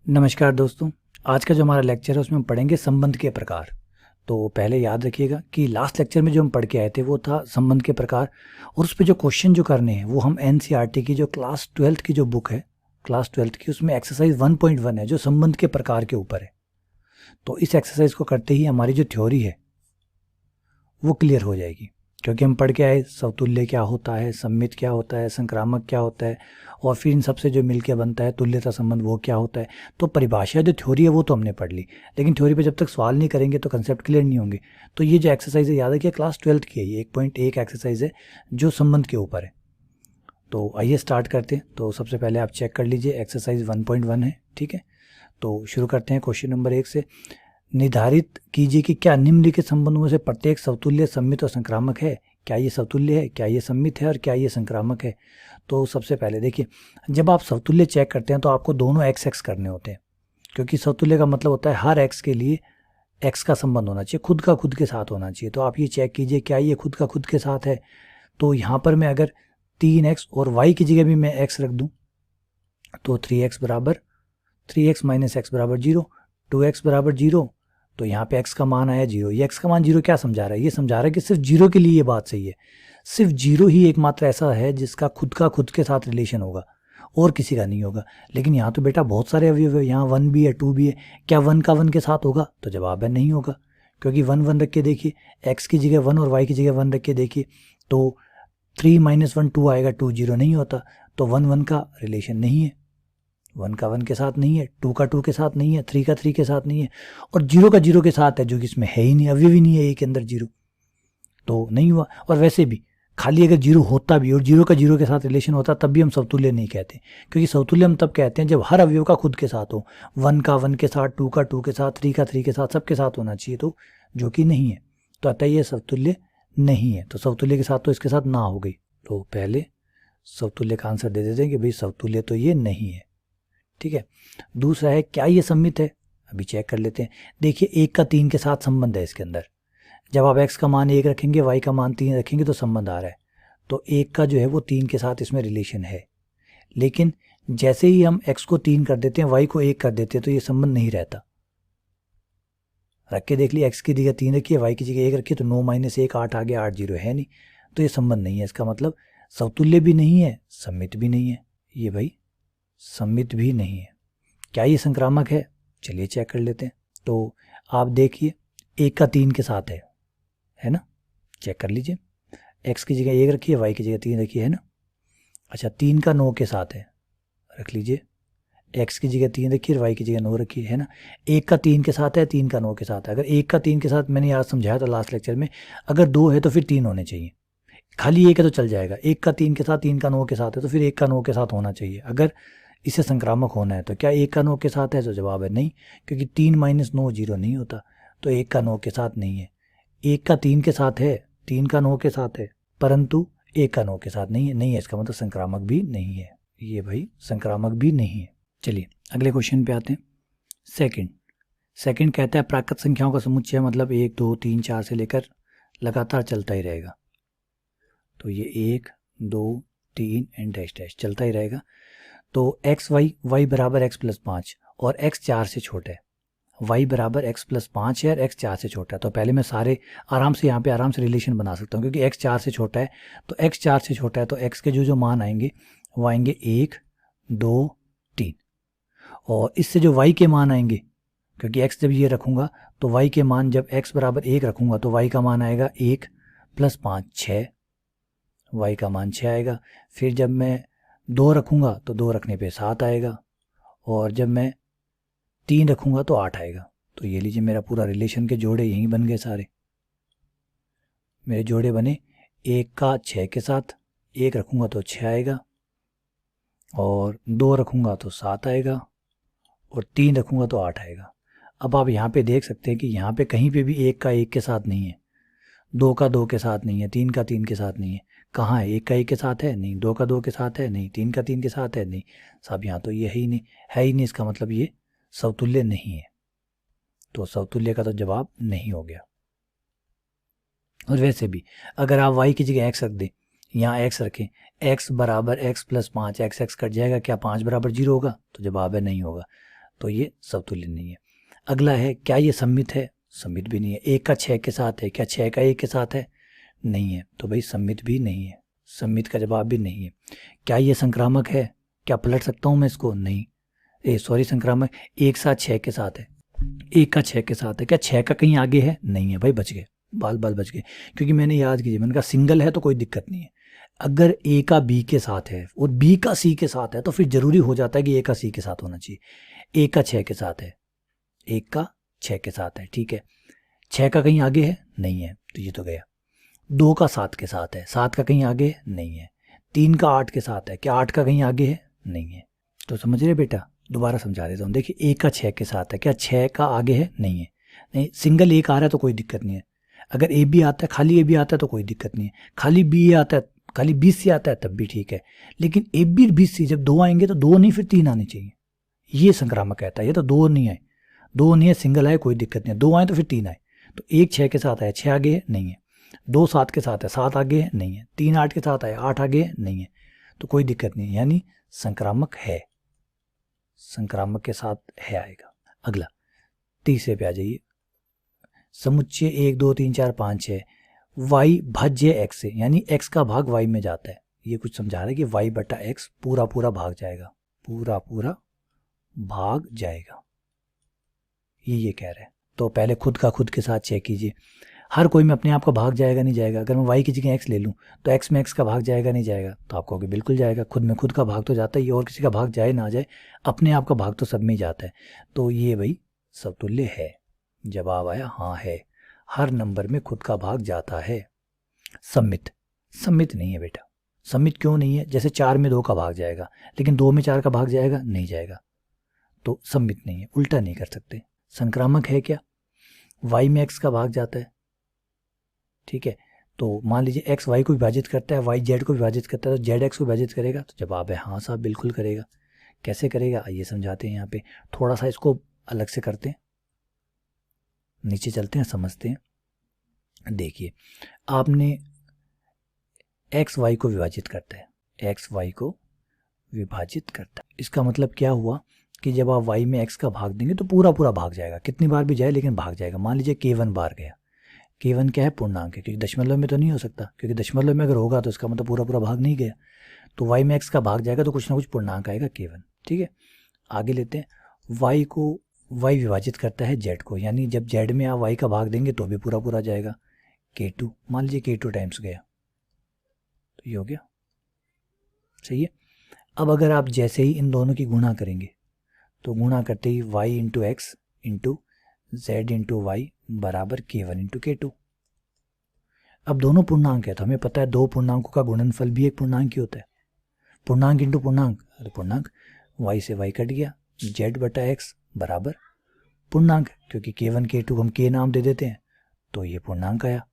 नमस्कार दोस्तों। आज का जो हमारा लेक्चर है उसमें हम पढ़ेंगे संबंध के प्रकार। तो पहले याद रखिएगा कि लास्ट लेक्चर में जो हम पढ़ के आए थे वो था संबंध के प्रकार, और उस पर जो क्वेश्चन जो करने हैं वो हम एनसीईआरटी की जो क्लास 12th की जो बुक है, क्लास 12th की, उसमें एक्सरसाइज 1.1 है जो संबंध के प्रकार के ऊपर है। तो इस एक्सरसाइज को करते ही हमारी जो थ्योरी है वो क्लियर हो जाएगी, क्योंकि हम पढ़ के आए समतुल्य क्या होता है, सममित क्या होता है, संक्रामक क्या होता है, और फिर इन सबसे जो मिलके बनता है तुल्यता संबंध वो क्या होता है। तो परिभाषा जो थ्योरी है वो तो हमने पढ़ ली, लेकिन थ्योरी पे जब तक सवाल नहीं करेंगे तो कंसेप्ट क्लियर नहीं होंगे। तो ये जो एक्सरसाइज है याद रखिए क्लास 12th की है, ये 1.1 एक्सरसाइज है जो संबंध के ऊपर है। तो आइए स्टार्ट करते हैं। तो सबसे पहले आप चेक कर लीजिए, एक्सरसाइज 1.1 है, ठीक है। तो शुरू करते हैं क्वेश्चन नंबर 1 से। निर्धारित कीजिए कि क्या निम्नलिखित संबंधों में से प्रत्येक समतुल्य, सममित और संक्रामक है। क्या ये समतुल्य है, क्या ये सममित है, और क्या ये संक्रामक है। तो सबसे पहले देखिए, जब आप समतुल्य चेक करते हैं तो आपको दोनों एक्स एक्स करने होते हैं, क्योंकि समतुल्य का मतलब होता है हर एक्स के लिए एक्स का संबंध होना चाहिए, खुद का खुद के साथ होना चाहिए। तो आप ये चेक कीजिए क्या ये खुद का खुद के साथ है। तो यहाँ पर मैं अगर 3x और y की जगह भी मैं x रख दूँ तो 3x बराबर 3x माइनस एक्स बराबर 0, 2x बराबर 0। तो यहाँ पे x का मान आया 0। ये x का मान 0 क्या समझा रहा है, ये समझा रहा है कि सिर्फ 0 के लिए ये बात सही है। सिर्फ 0 ही एकमात्र ऐसा है जिसका खुद का खुद के साथ रिलेशन होगा, और किसी का नहीं होगा। लेकिन यहाँ तो बेटा बहुत सारे अवयव है, यहाँ 1 भी है, 2 भी है। क्या 1 का 1 के साथ होगा? तो जवाब है नहीं होगा, क्योंकि 1 1 रख के देखिए, x की जगह 1 और y की जगह 1 रख के देखिए, तो 3 माइनस 1 2 आएगा, 2 0 नहीं होता। तो 1 1 का रिलेशन नहीं है, 1 का 1 के साथ नहीं है, 2 का 2 के साथ नहीं है, 3 का 3 के साथ नहीं है, और 0 का 0 के साथ है, जो कि इसमें है ही नहीं, अवयव ही नहीं है ए के अंदर 0। तो नहीं हुआ। और वैसे भी खाली अगर 0 होता भी और 0 का 0 के साथ रिलेशन होता तब भी हम समतुल्य नहीं कहते, क्योंकि समतुल्य हम तब कहते हैं जब हर अवयव का खुद के साथ हो। 1 का 1 के साथ, 2 का 2 के साथ, 3 का 3 के साथ, सबके साथ होना चाहिए, तो जो कि नहीं है। तो अतः ये समतुल्य नहीं है। तो समतुल्य के साथ तो इसके साथ ना हो गई। तो पहले समतुल्य का आंसर दे देते हैं कि भाई समतुल्य तो ये नहीं है, ठीक है। दूसरा है क्या ये सममित है। अभी चेक कर लेते हैं। देखिए 1 का 3 के साथ संबंध है इसके अंदर। जब आप x का मान 1 रखेंगे, y का मान 3 रखेंगे तो संबंध आ रहा है। तो 1 का जो है वो 3 के साथ इसमें रिलेशन है। लेकिन जैसे ही हम x को 3 कर देते हैं, y को 1 कर देते हैं, तो ये संबंध नहीं रहता। रख के देख लिया, x की जगह 3 रखिए, y की जगह 1 रखिए, तो 9 माइनस 1 8 आ गया, 8 0 है नहीं। तो ये संबंध नहीं है। इसका मतलब समतुल्य भी नहीं है, सममित भी नहीं है। ये भाई सममित भी नहीं है। क्या ये संक्रामक है? चलिए चेक कर लेते हैं। तो आप देखिए 1 का 3 के साथ है ना। चेक कर लीजिए, x की जगह 1 रखिए, y की जगह 3 रखिए, है ना। अच्छा 3 का 9 के साथ है, रख लीजिए, x की जगह 3 रखिए, y की जगह 9 रखिए, है ना। 1 का 3 के साथ है, 3 का 9 के साथ है। अगर 1 का 3 के साथ, मैंने आज समझाया था लास्ट लेक्चर में, अगर 2 है तो फिर 3 होने चाहिए। खाली 1 है तो चल जाएगा। 1 का 3 के साथ, 3 का 9 के साथ है, तो फिर 1 का 9 के साथ होना चाहिए अगर इसे संक्रामक होना है। तो क्या 1 का 9 के साथ है? तो जवाब है नहीं, क्योंकि 3 माइनस 9 0 नहीं होता। तो 1 का 9 के साथ नहीं है। 1 का 3 के साथ है, 3 का 9 के साथ है, परंतु 1 का 9 के साथ नहीं है। नहीं है इसका मतलब संक्रामक भी नहीं है। ये भाई संक्रामक भी नहीं है। चलिए अगले क्वेश्चन पे आते हैं। सेकंड कहता है प्राकृत संख्याओं का समुच्चय, मतलब 1 2 3 4 से लेकर लगातार चलता ही रहेगा। तो ये 1 2 3 एंड डैश डैश चलता ही रहेगा। तो एक्स वाई बराबर एक्स प्लस 5 और एक्स 4 से छोटा है। y बराबर x प्लस 5 है और x 4 से छोटा है। तो पहले मैं सारे आराम से यहाँ पे आराम से रिलेशन बना सकता हूँ, क्योंकि x 4 से छोटा है। तो x 4 से छोटा है तो x के जो जो मान आएंगे वो आएंगे 1 2 3, और इससे जो y के मान आएंगे, क्योंकि x जब ये रखूँगा तो y के मान, जब x बराबर 1 रखूँगा तो y का मान आएगा 1 प्लस 5 6, y का मान 6 आएगा। फिर जब मैं 2 रखूँगा तो 2 रखने पे 7 आएगा, और जब मैं 3 रखूँगा तो 8 आएगा। तो ये लीजिए मेरा पूरा रिलेशन के जोड़े यहीं बन गए सारे। मेरे जोड़े बने 1 का 6 के साथ, 1 रखूँगा तो 6 आएगा, और 2 रखूँगा तो 7 आएगा, और 3 रखूँगा तो 8 आएगा। अब आप यहाँ पे देख सकते हैं कि यहाँ पे कहीं पे भी 1 का 1 के साथ नहीं है, 2 का 2 के साथ नहीं है, 3 का 3 के साथ नहीं है। कहाँ है? 1 का 1 के साथ है नहीं, 2 का 2 के साथ है नहीं, 3 का 3 के साथ है नहीं। साहब यहाँ तो ये है ही नहीं, है ही नहीं। इसका मतलब ये समतुल्य नहीं है। तो समतुल्य का तो जवाब नहीं हो गया। और वैसे भी अगर आप y की जगह x रख दें, यहाँ x रखें, x बराबर x plus 5, x x cut जाएगा, क्या 5 बराबर 0 होगा? तो जवाब है नहीं होगा। तो ये समतुल्य नहीं है। अगला है क्या ये सममित है, सममित भी नहीं है। 1 का 6 के साथ है, क्या 6 का 1 के साथ है, नहीं है, तो भाई सममित भी नहीं है, सममित का जवाब भी नहीं है। क्या ये संक्रामक है, क्या पलट सकता हूँ मैं इसको, नहीं, संक्रामक 1 साथ 6 के साथ है, 1 का 6 के साथ है, क्या 6 का कहीं आगे है, नहीं है, भाई बच गए, बाल बच गए, क्योंकि मैंने याद कीजिए मैंने कहा सिंगल है तो कोई दिक्कत नहीं है। अगर ए का बी के साथ है और बी का सी के साथ है तो फिर जरूरी हो जाता है कि ए का सी के साथ होना चाहिए। 1 का 6 के साथ है, 1 का 6 के साथ है, ठीक है, 6 का कहीं आगे है, नहीं है, तो ये तो गया। 2 का 7 के साथ है, 7 का कहीं आगे है, नहीं है। 3 का 8 के साथ है, क्या 8 का कहीं आगे है, नहीं है। तो समझ रहे बेटा, दोबारा समझा देता हूँ। देखिए 1 का 6 के साथ है, क्या 6 का आगे है, नहीं है, नहीं, सिंगल 1 आ रहा है तो कोई दिक्कत नहीं है। अगर ए बी आता है, खाली ए बी आता है तो कोई दिक्कत नहीं है, खाली बी आता है, खाली 20 से आता है तब भी ठीक है। लेकिन ए बी 20 से जब 2 आएंगे तो 2 नहीं फिर 3 आने चाहिए, ये संक्रामक कहता है। ये तो 2 नहीं आए, 2 नहीं है, सिंगल आए कोई दिक्कत नहीं है, 2 आए तो फिर 3 आए। तो 1 6 के साथ आया, 6 आगे है, नहीं है। 2 7 के साथ है, 7 आगे है, नहीं है। 3 8 के साथ आया, 8 आगे है, नहीं है, तो कोई दिक्कत नहीं है, यानी संक्रामक है, संक्रामक के साथ है आएगा। अगला तीसरे पे आ जाइए, समुच्चय 1 2 3 4 5 6 y भाज्य x से, यानी x का भाग y में जाता है। ये कुछ समझा रहा है कि y बटा x पूरा पूरा भाग जाएगा, पूरा पूरा भाग जाएगा, ये कह रहे हैं। तो पहले खुद का खुद के साथ चेक कीजिए, हर कोई में अपने आप का भाग जाएगा नहीं जाएगा। अगर मैं y की जगह x ले लूँ तो x में x का भाग जाएगा नहीं जाएगा, तो आप कहोगे बिल्कुल जाएगा, खुद में खुद का भाग तो जाता ही, और किसी का भाग जाए ना जाए अपने आप का भाग तो सब में ही जाता है। तो ये भाई समतुल्य है, जवाब आया हाँ है, हर नंबर में खुद का भाग जाता है। सममित, सममित नहीं है बेटा, सममित क्यों नहीं है, जैसे 4 में 2 का भाग जाएगा लेकिन 2 में 4 का भाग जाएगा नहीं जाएगा, तो सममित नहीं है, उल्टा नहीं कर सकते। संक्रामक है क्या, y में x का भाग जाता है, ठीक है, तो मान लीजिए x y को विभाजित करता है, y z को विभाजित करता है, तो z x को विभाजित करेगा, तो जवाब है हाँ साहब बिल्कुल करेगा। कैसे करेगा आइए समझाते हैं, यहाँ पे थोड़ा सा इसको अलग से करते हैं, नीचे चलते हैं समझते हैं। देखिए आपने एक्स वाई को विभाजित करता है, एक्स वाई को विभाजित करता है, इसका मतलब क्या हुआ कि जब आप वाई में एक्स का भाग देंगे तो पूरा पूरा भाग जाएगा, कितनी बार भी जाए लेकिन भाग जाएगा। मान लीजिए k1 बार गया, k1 क्या है, पूर्णांक है, क्योंकि दशमलव में तो नहीं हो सकता, क्योंकि दशमलव में अगर होगा तो इसका मतलब पूरा पूरा भाग नहीं गया, तो वाई में एक्स का भाग जाएगा तो कुछ ना कुछ पूर्णांक आएगा k1, ठीक है। आगे लेते हैं, वाई को y विभाजित करता है z को, यानी जब z में आप y का भाग देंगे तो भी पूरा पूरा जाएगा, k2, मान लीजिए k2 टाइम्स गया, तो ये हो गया, सही है। अब अगर आप जैसे ही इन दोनों की गुणा करेंगे तो गुणा करते ही y into X into Z into Y बराबर k1 इंटू k2। अब दोनों पूर्णांक है तो हमें पता है दो पूर्णांकों का गुणनफल भी एक पूर्णांक ही होता है, पूर्णांक इंटू पूर्णांक, अरे पूर्णांक, y से y कट गया, z बटा एक्स बराबर पूर्णांक, क्योंकि k1 k2 को हम k नाम दे देते हैं तो ये पूर्णांक आया।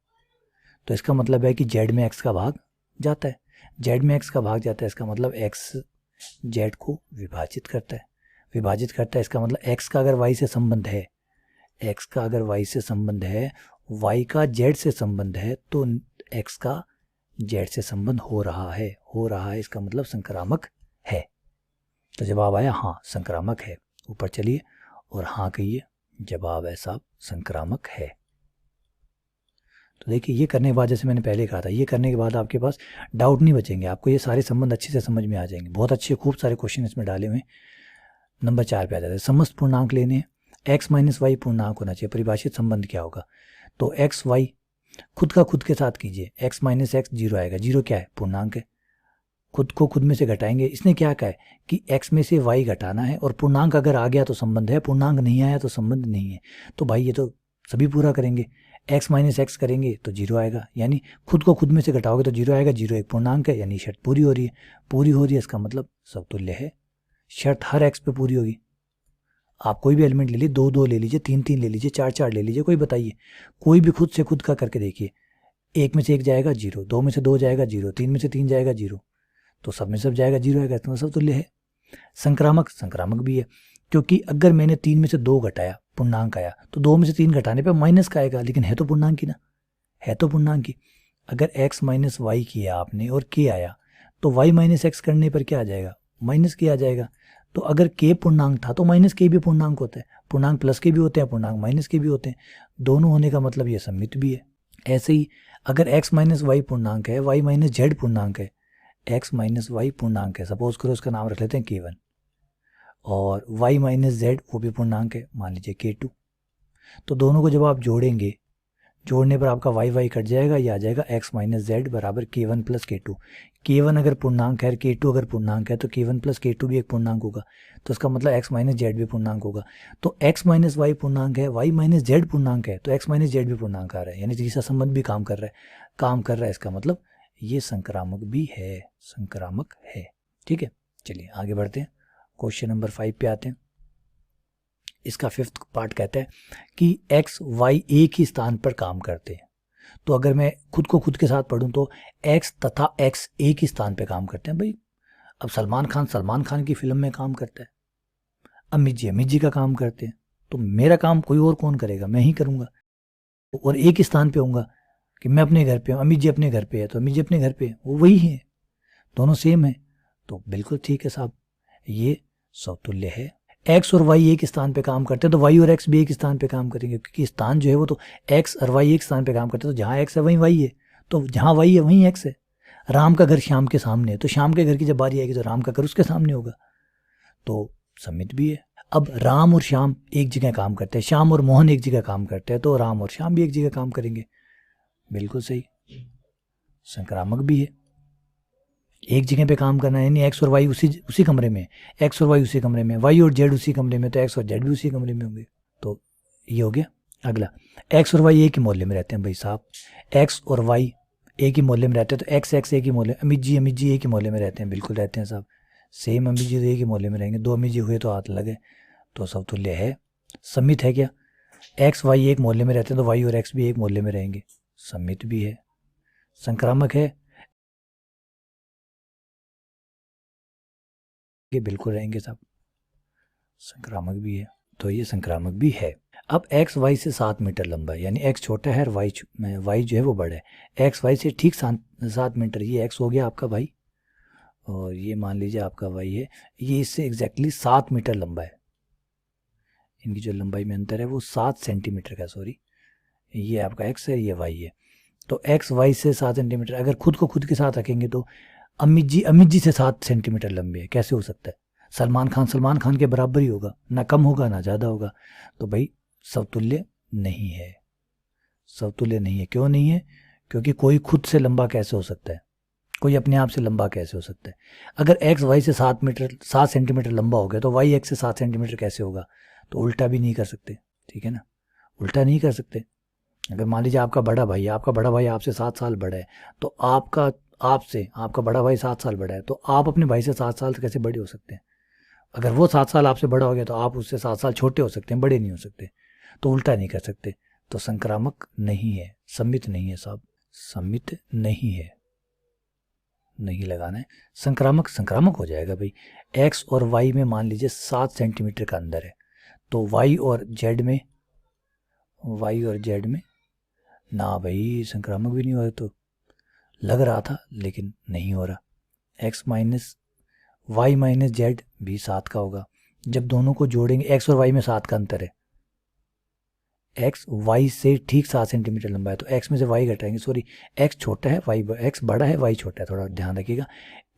तो इसका मतलब है कि z में x का भाग जाता है, z में x का भाग जाता है, इसका मतलब x z को विभाजित करता है, विभाजित करता है, इसका मतलब x का अगर y से संबंध है, x का अगर y से संबंध है, y का z से संबंध है, तो x का z से संबंध हो रहा है, इसका मतलब संक्रामक है। तो जवाब आया हाँ संक्रामक है। ऊपर चलिए और हाँ कहिए, जवाब है साहब संक्रामक है। तो देखिए ये करने के बाद, जैसे मैंने पहले कहा था, ये करने के बाद आपके पास डाउट नहीं बचेंगे, आपको ये सारे संबंध अच्छे से समझ में आ जाएंगे। बहुत अच्छे खूब सारे क्वेश्चन इसमें डाले हुए। नंबर 4 पे आ जाता है, समस्त पूर्णांक लेने हैं, एक्स माइनस वाई पूर्णांक होना चाहिए, परिभाषित संबंध क्या होगा, तो एक्स वाई खुद का खुद के साथ कीजिए, एक्स माइनस एक्स 0 आएगा, 0 क्या है, पूर्णांक है, खुद को खुद में से घटाएंगे। इसने क्या कहा है कि x में से y घटाना है, और पूर्णांक अगर आ गया तो संबंध है, पूर्णांक नहीं आया तो संबंध नहीं है। तो भाई ये तो सभी पूरा करेंगे, x माइनस एक्स करेंगे तो 0 आएगा, यानी खुद को खुद में से घटाओगे तो 0 आएगा, 0 एक पूर्णांक है, यानी शर्त पूरी हो रही है, पूरी हो रही है, इसका मतलब समतुल्य है। शर्त हर x पे पूरी होगी। आप कोई भी एलिमेंट ले लीजिए, 2 2 ले लीजिए, 3 3 ले लीजिए, 4 4 ले लीजिए, कोई बताइए, कोई भी खुद से खुद का करके देखिए, 1 में से 1 जाएगा 0, 2 में से 2 जाएगा 0, 3 में से 3 जाएगा 0, तो सब में सब जाएगा 0 आएगा, तो सब तुल्य है। संक्रामक, संक्रामक भी है, क्योंकि अगर मैंने 3 में से 2 घटाया, पूर्णांक आया, तो 2 में से 3 घटाने पे माइनस का आएगा, लेकिन है तो पूर्णांक ही ना, है तो पूर्णांक ही। अगर x माइनस वाई किया आपने और k आया, तो y माइनस एक्स करने पर क्या आ जाएगा, माइनस k आ जाएगा। तो अगर k पूर्णांक था तो माइनस k भी पूर्णांक होता है, पूर्णांक प्लस के भी होते हैं, पूर्णांक माइनस के भी होते हैं, दोनों होने का मतलब ये सममित भी है। ऐसे ही अगर x माइनस वाई पूर्णांक है, y माइनस जेड पूर्णांक है, x माइनस वाई पूर्णांक है, सपोज करो उसका नाम रख लेते हैं k1, और y माइनस जेड वो भी पूर्णांक है, मान लीजिए k2, तो दोनों को जब आप जोड़ेंगे, जोड़ने पर आपका वाई वाई कट जाएगा, ये आ जाएगा x माइनस जेड बराबर k1 प्लस k2। k1 अगर पूर्णांक है, k2 अगर पूर्णांक है, तो k1 प्लस k2 भी एक पूर्णांक होगा, तो इसका मतलब x माइनस जेड भी पूर्णांक होगा। तो x माइनस वाई पूर्णांक है, y माइनस जेड पूर्णांक है, तो x माइनस जेड भी पूर्णांक आ रहा है, यानी तीसरा संबंध भी काम कर रहा है, इसका मतलब ये संक्रामक भी है, संक्रामक है। ठीक है, चलिए आगे बढ़ते हैं, क्वेश्चन नंबर 5 पे आते हैं। इसका 5th पार्ट कहता है कि x y एक ही स्थान पर काम करते हैं। तो अगर मैं खुद को खुद के साथ पढ़ूं तो x तथा x एक ही स्थान पर काम करते हैं। भाई अब सलमान खान की फिल्म में काम करता है, अमित जी का काम करते हैं, तो मेरा काम कोई और कौन करेगा, मैं ही करूँगा। और एक ही स्थान पे होऊंगा कि मैं अपने घर पे हूँ, अमित जी अपने घर पे है, तो अमित जी अपने घर पे है, वो वही है, दोनों सेम है, तो बिल्कुल ठीक है साहब, ये समतुल्य है। x और y एक स्थान पे काम करते हैं तो y और x भी एक स्थान पे काम करेंगे, क्योंकि स्थान जो है वो तो x और y एक स्थान पे काम करते हैं, तो जहाँ x है वहीं y है, तो जहाँ y है वहीं x है। राम का घर श्याम के सामने है, तो श्याम के घर की जब बारी आएगी तो राम का घर उसके सामने होगा, तो सममित भी है। अब राम और श्याम एक जगह काम करते हैं, श्याम और मोहन एक जगह काम करते हैं, तो राम और श्याम भी एक जगह काम करेंगे, बिल्कुल सही, संक्रामक भी है। एक जगह पे काम करना है, यानी एक्स और वाई उसी कमरे में, एक्स और वाई उसी कमरे में, वाई और जेड उसी कमरे में, तो एक्स और जेड भी उसी कमरे में होंगे, तो ये हो गया। अगला, एक्स और वाई एक ही मोहल्ले में रहते हैं। भाई साहब एक्स और वाई एक ही मोहल्ले में रहते हैं, तो एक्स एक ही मोहल्ले, अमित जी एक ही मोहल्ले में रहते हैं, बिल्कुल रहते हैं साहब, सेम अमित जी तो एक ही मोहल्ले में रहेंगे, दो अमित जी हुए तो हाथ लगे, तो समतुल्य है। सममित है क्या, एक्स वाई एक मोहल्ले में रहते हैं तो वाई और एक्स भी एक मोहल्ले में रहेंगे, सममित भी है। संक्रामक है, ये बिल्कुल रहेंगे साहब, संक्रामक भी है, तो ये संक्रामक भी है। अब एक्स वाई से 7 मीटर लंबा है, यानी एक्स छोटा है और वाई जो है वो बड़ा है, एक्स वाई से ठीक 7 मीटर, ये एक्स हो गया आपका भाई, और ये मान लीजिए आपका वाई है, ये इससे एग्जैक्टली 7 मीटर लंबा है, इनकी जो लंबाई में अंतर है वो 7 सेंटीमीटर का, सॉरी, ये आपका एक्स है, ये वाई है, तो एक्स वाई से 7 सेंटीमीटर। अगर खुद को खुद के साथ रखेंगे तो अमित जी से 7 सेंटीमीटर लंबे है, कैसे हो सकता है, सलमान खान के बराबर ही होगा, ना कम होगा ना ज़्यादा होगा, तो भाई समतुल्य नहीं है, समतुल्य नहीं है। क्यों नहीं है, क्योंकि कोई खुद से लंबा कैसे हो सकता है, कोई अपने आप से लंबा कैसे हो सकता है। अगर एक्स वाई से 7 सेंटीमीटर लंबा हो गया तो वाई एक्स से 7 सेंटीमीटर कैसे होगा, तो उल्टा भी नहीं कर सकते, ठीक है ना, उल्टा नहीं कर सकते। अगर मान लीजिए आपका बड़ा भाई आपसे 7 साल बड़ा है, तो आपका बड़ा भाई 7 साल बड़ा है, तो आप अपने भाई से 7 साल कैसे बड़े हो सकते हैं। अगर वो 7 साल आपसे बड़ा हो गया तो आप उससे 7 साल छोटे हो सकते हैं, बड़े नहीं हो सकते, तो उल्टा नहीं कर सकते, तो संक्रामक नहीं है, सममित नहीं है साहब, सममित नहीं है, नहीं लगाना है। संक्रामक हो जाएगा भाई, एक्स और वाई में मान लीजिए 7 सेंटीमीटर का अंदर है, तो वाई और जेड में ना भाई, संक्रामक भी नहीं हो रहा, तो लग रहा था लेकिन नहीं हो रहा। X minus Y minus Z भी 7 का होगा, जब दोनों को जोड़ेंगे, एक्स और वाई में 7 का अंतर है, एक्स वाई से ठीक 7 सेंटीमीटर लंबा है, तो एक्स में से वाई घटाएंगे, सॉरी एक्स छोटा है एक्स बड़ा है, वाई छोटा है, थोड़ा ध्यान रखिएगा,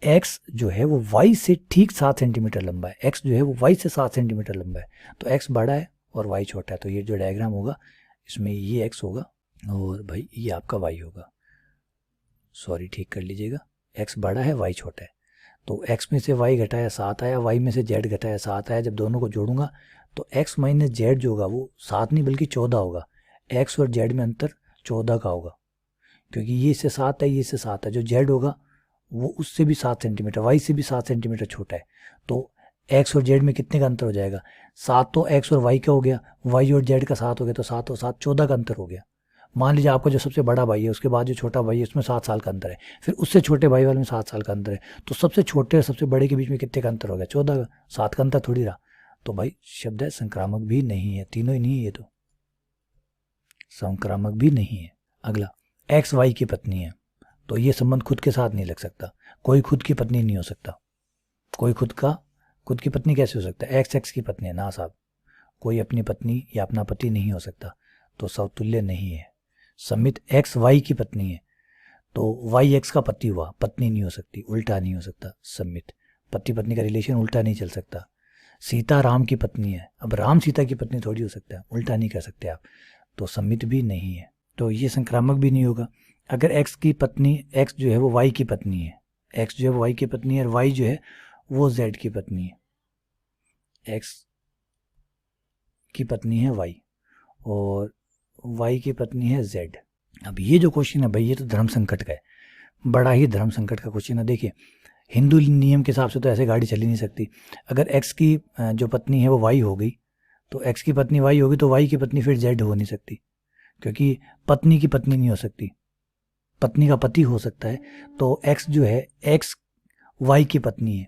एक्स जो है वो वाई से ठीक 7 सेंटीमीटर लंबा है, एक्स जो है वो वाई से 7 सेंटीमीटर लंबा है, तो एक्स बड़ा है और वाई छोटा है, तो ये जो डायग्राम होगा इसमें ये एक्स होगा और भाई ये आपका वाई होगा, सॉरी ठीक कर लीजिएगा, एक्स बड़ा है वाई छोटा है, तो एक्स में से वाई घटाया 7 आया, वाई में से जेड घटाया 7 आया, जब दोनों को जोड़ूंगा तो एक्स माइनस जेड जो होगा वो 7 नहीं बल्कि 14 होगा, एक्स और जेड में अंतर 14 का होगा, क्योंकि ये इससे 7 है, ये इससे 7 है, जो जेड होगा वो उससे भी 7 सेंटीमीटर, वाई से भी 7 सेंटीमीटर छोटा है, तो एक्स और जेड में कितने का अंतर हो जाएगा, 7 तो एक्स और वाई का हो गया, वाई और जेड का 7 हो गया, तो 7 और 7 14 का अंतर हो गया। मान लीजिए आपका जो सबसे बड़ा भाई है उसके बाद जो छोटा भाई है उसमें 7 साल का अंतर है, फिर उससे छोटे भाई वाले में 7 साल का अंतर है, तो सबसे छोटे और सबसे बड़े के बीच में कितने का अंतर हो गया, 14 का, 7 का अंतर थोड़ी रहा, तो भाई शब्द है संक्रामक भी नहीं है, तीनों ही नहीं है, ये तो संक्रामक भी नहीं है। अगला, एक्स वाई की पत्नी है, तो ये संबंध खुद के साथ नहीं लग सकता, कोई खुद की पत्नी नहीं हो सकता, कोई खुद खुद की पत्नी कैसे हो सकता है? एक्स की पत्नी है ना साहब, कोई अपनी पत्नी या अपना पति नहीं हो सकता, तो समतुल्य नहीं है। सम्मित एक्स वाई की पत्नी है, तो वाई एक्स का पति हुआ, पत्नी नहीं हो सकती, उल्टा नहीं हो सकता। सम्मित पति पत्नी का रिलेशन उल्टा नहीं चल सकता। सीता राम की पत्नी है, अब राम सीता की पत्नी थोड़ी हो सकता है, उल्टा नहीं कर सकते आप, तो सम्मित भी नहीं है। तो ये संक्रामक भी नहीं होगा। अगर एक्स की पत्नी, एक्स जो है वो वाई की पत्नी है, एक्स जो है वो वाई की पत्नी है, और वाई जो है वो जेड की पत्नी है। एक्स की पत्नी है वाई और वाई की पत्नी है जेड। अब ये जो क्वेश्चन है भाई, ये तो धर्म संकट का है, बड़ा ही धर्म संकट का क्वेश्चन है। देखिए हिंदू नियम के हिसाब से तो ऐसे गाड़ी चल ही नहीं सकती। अगर एक्स की जो पत्नी है वो वाई हो गई, तो एक्स की पत्नी वाई होगी, तो वाई की पत्नी फिर जेड हो नहीं सकती, क्योंकि पत्नी की पत्नी नहीं हो सकती, पत्नी का पति हो सकता है। तो एक्स जो है, एक्स वाई की पत्नी है,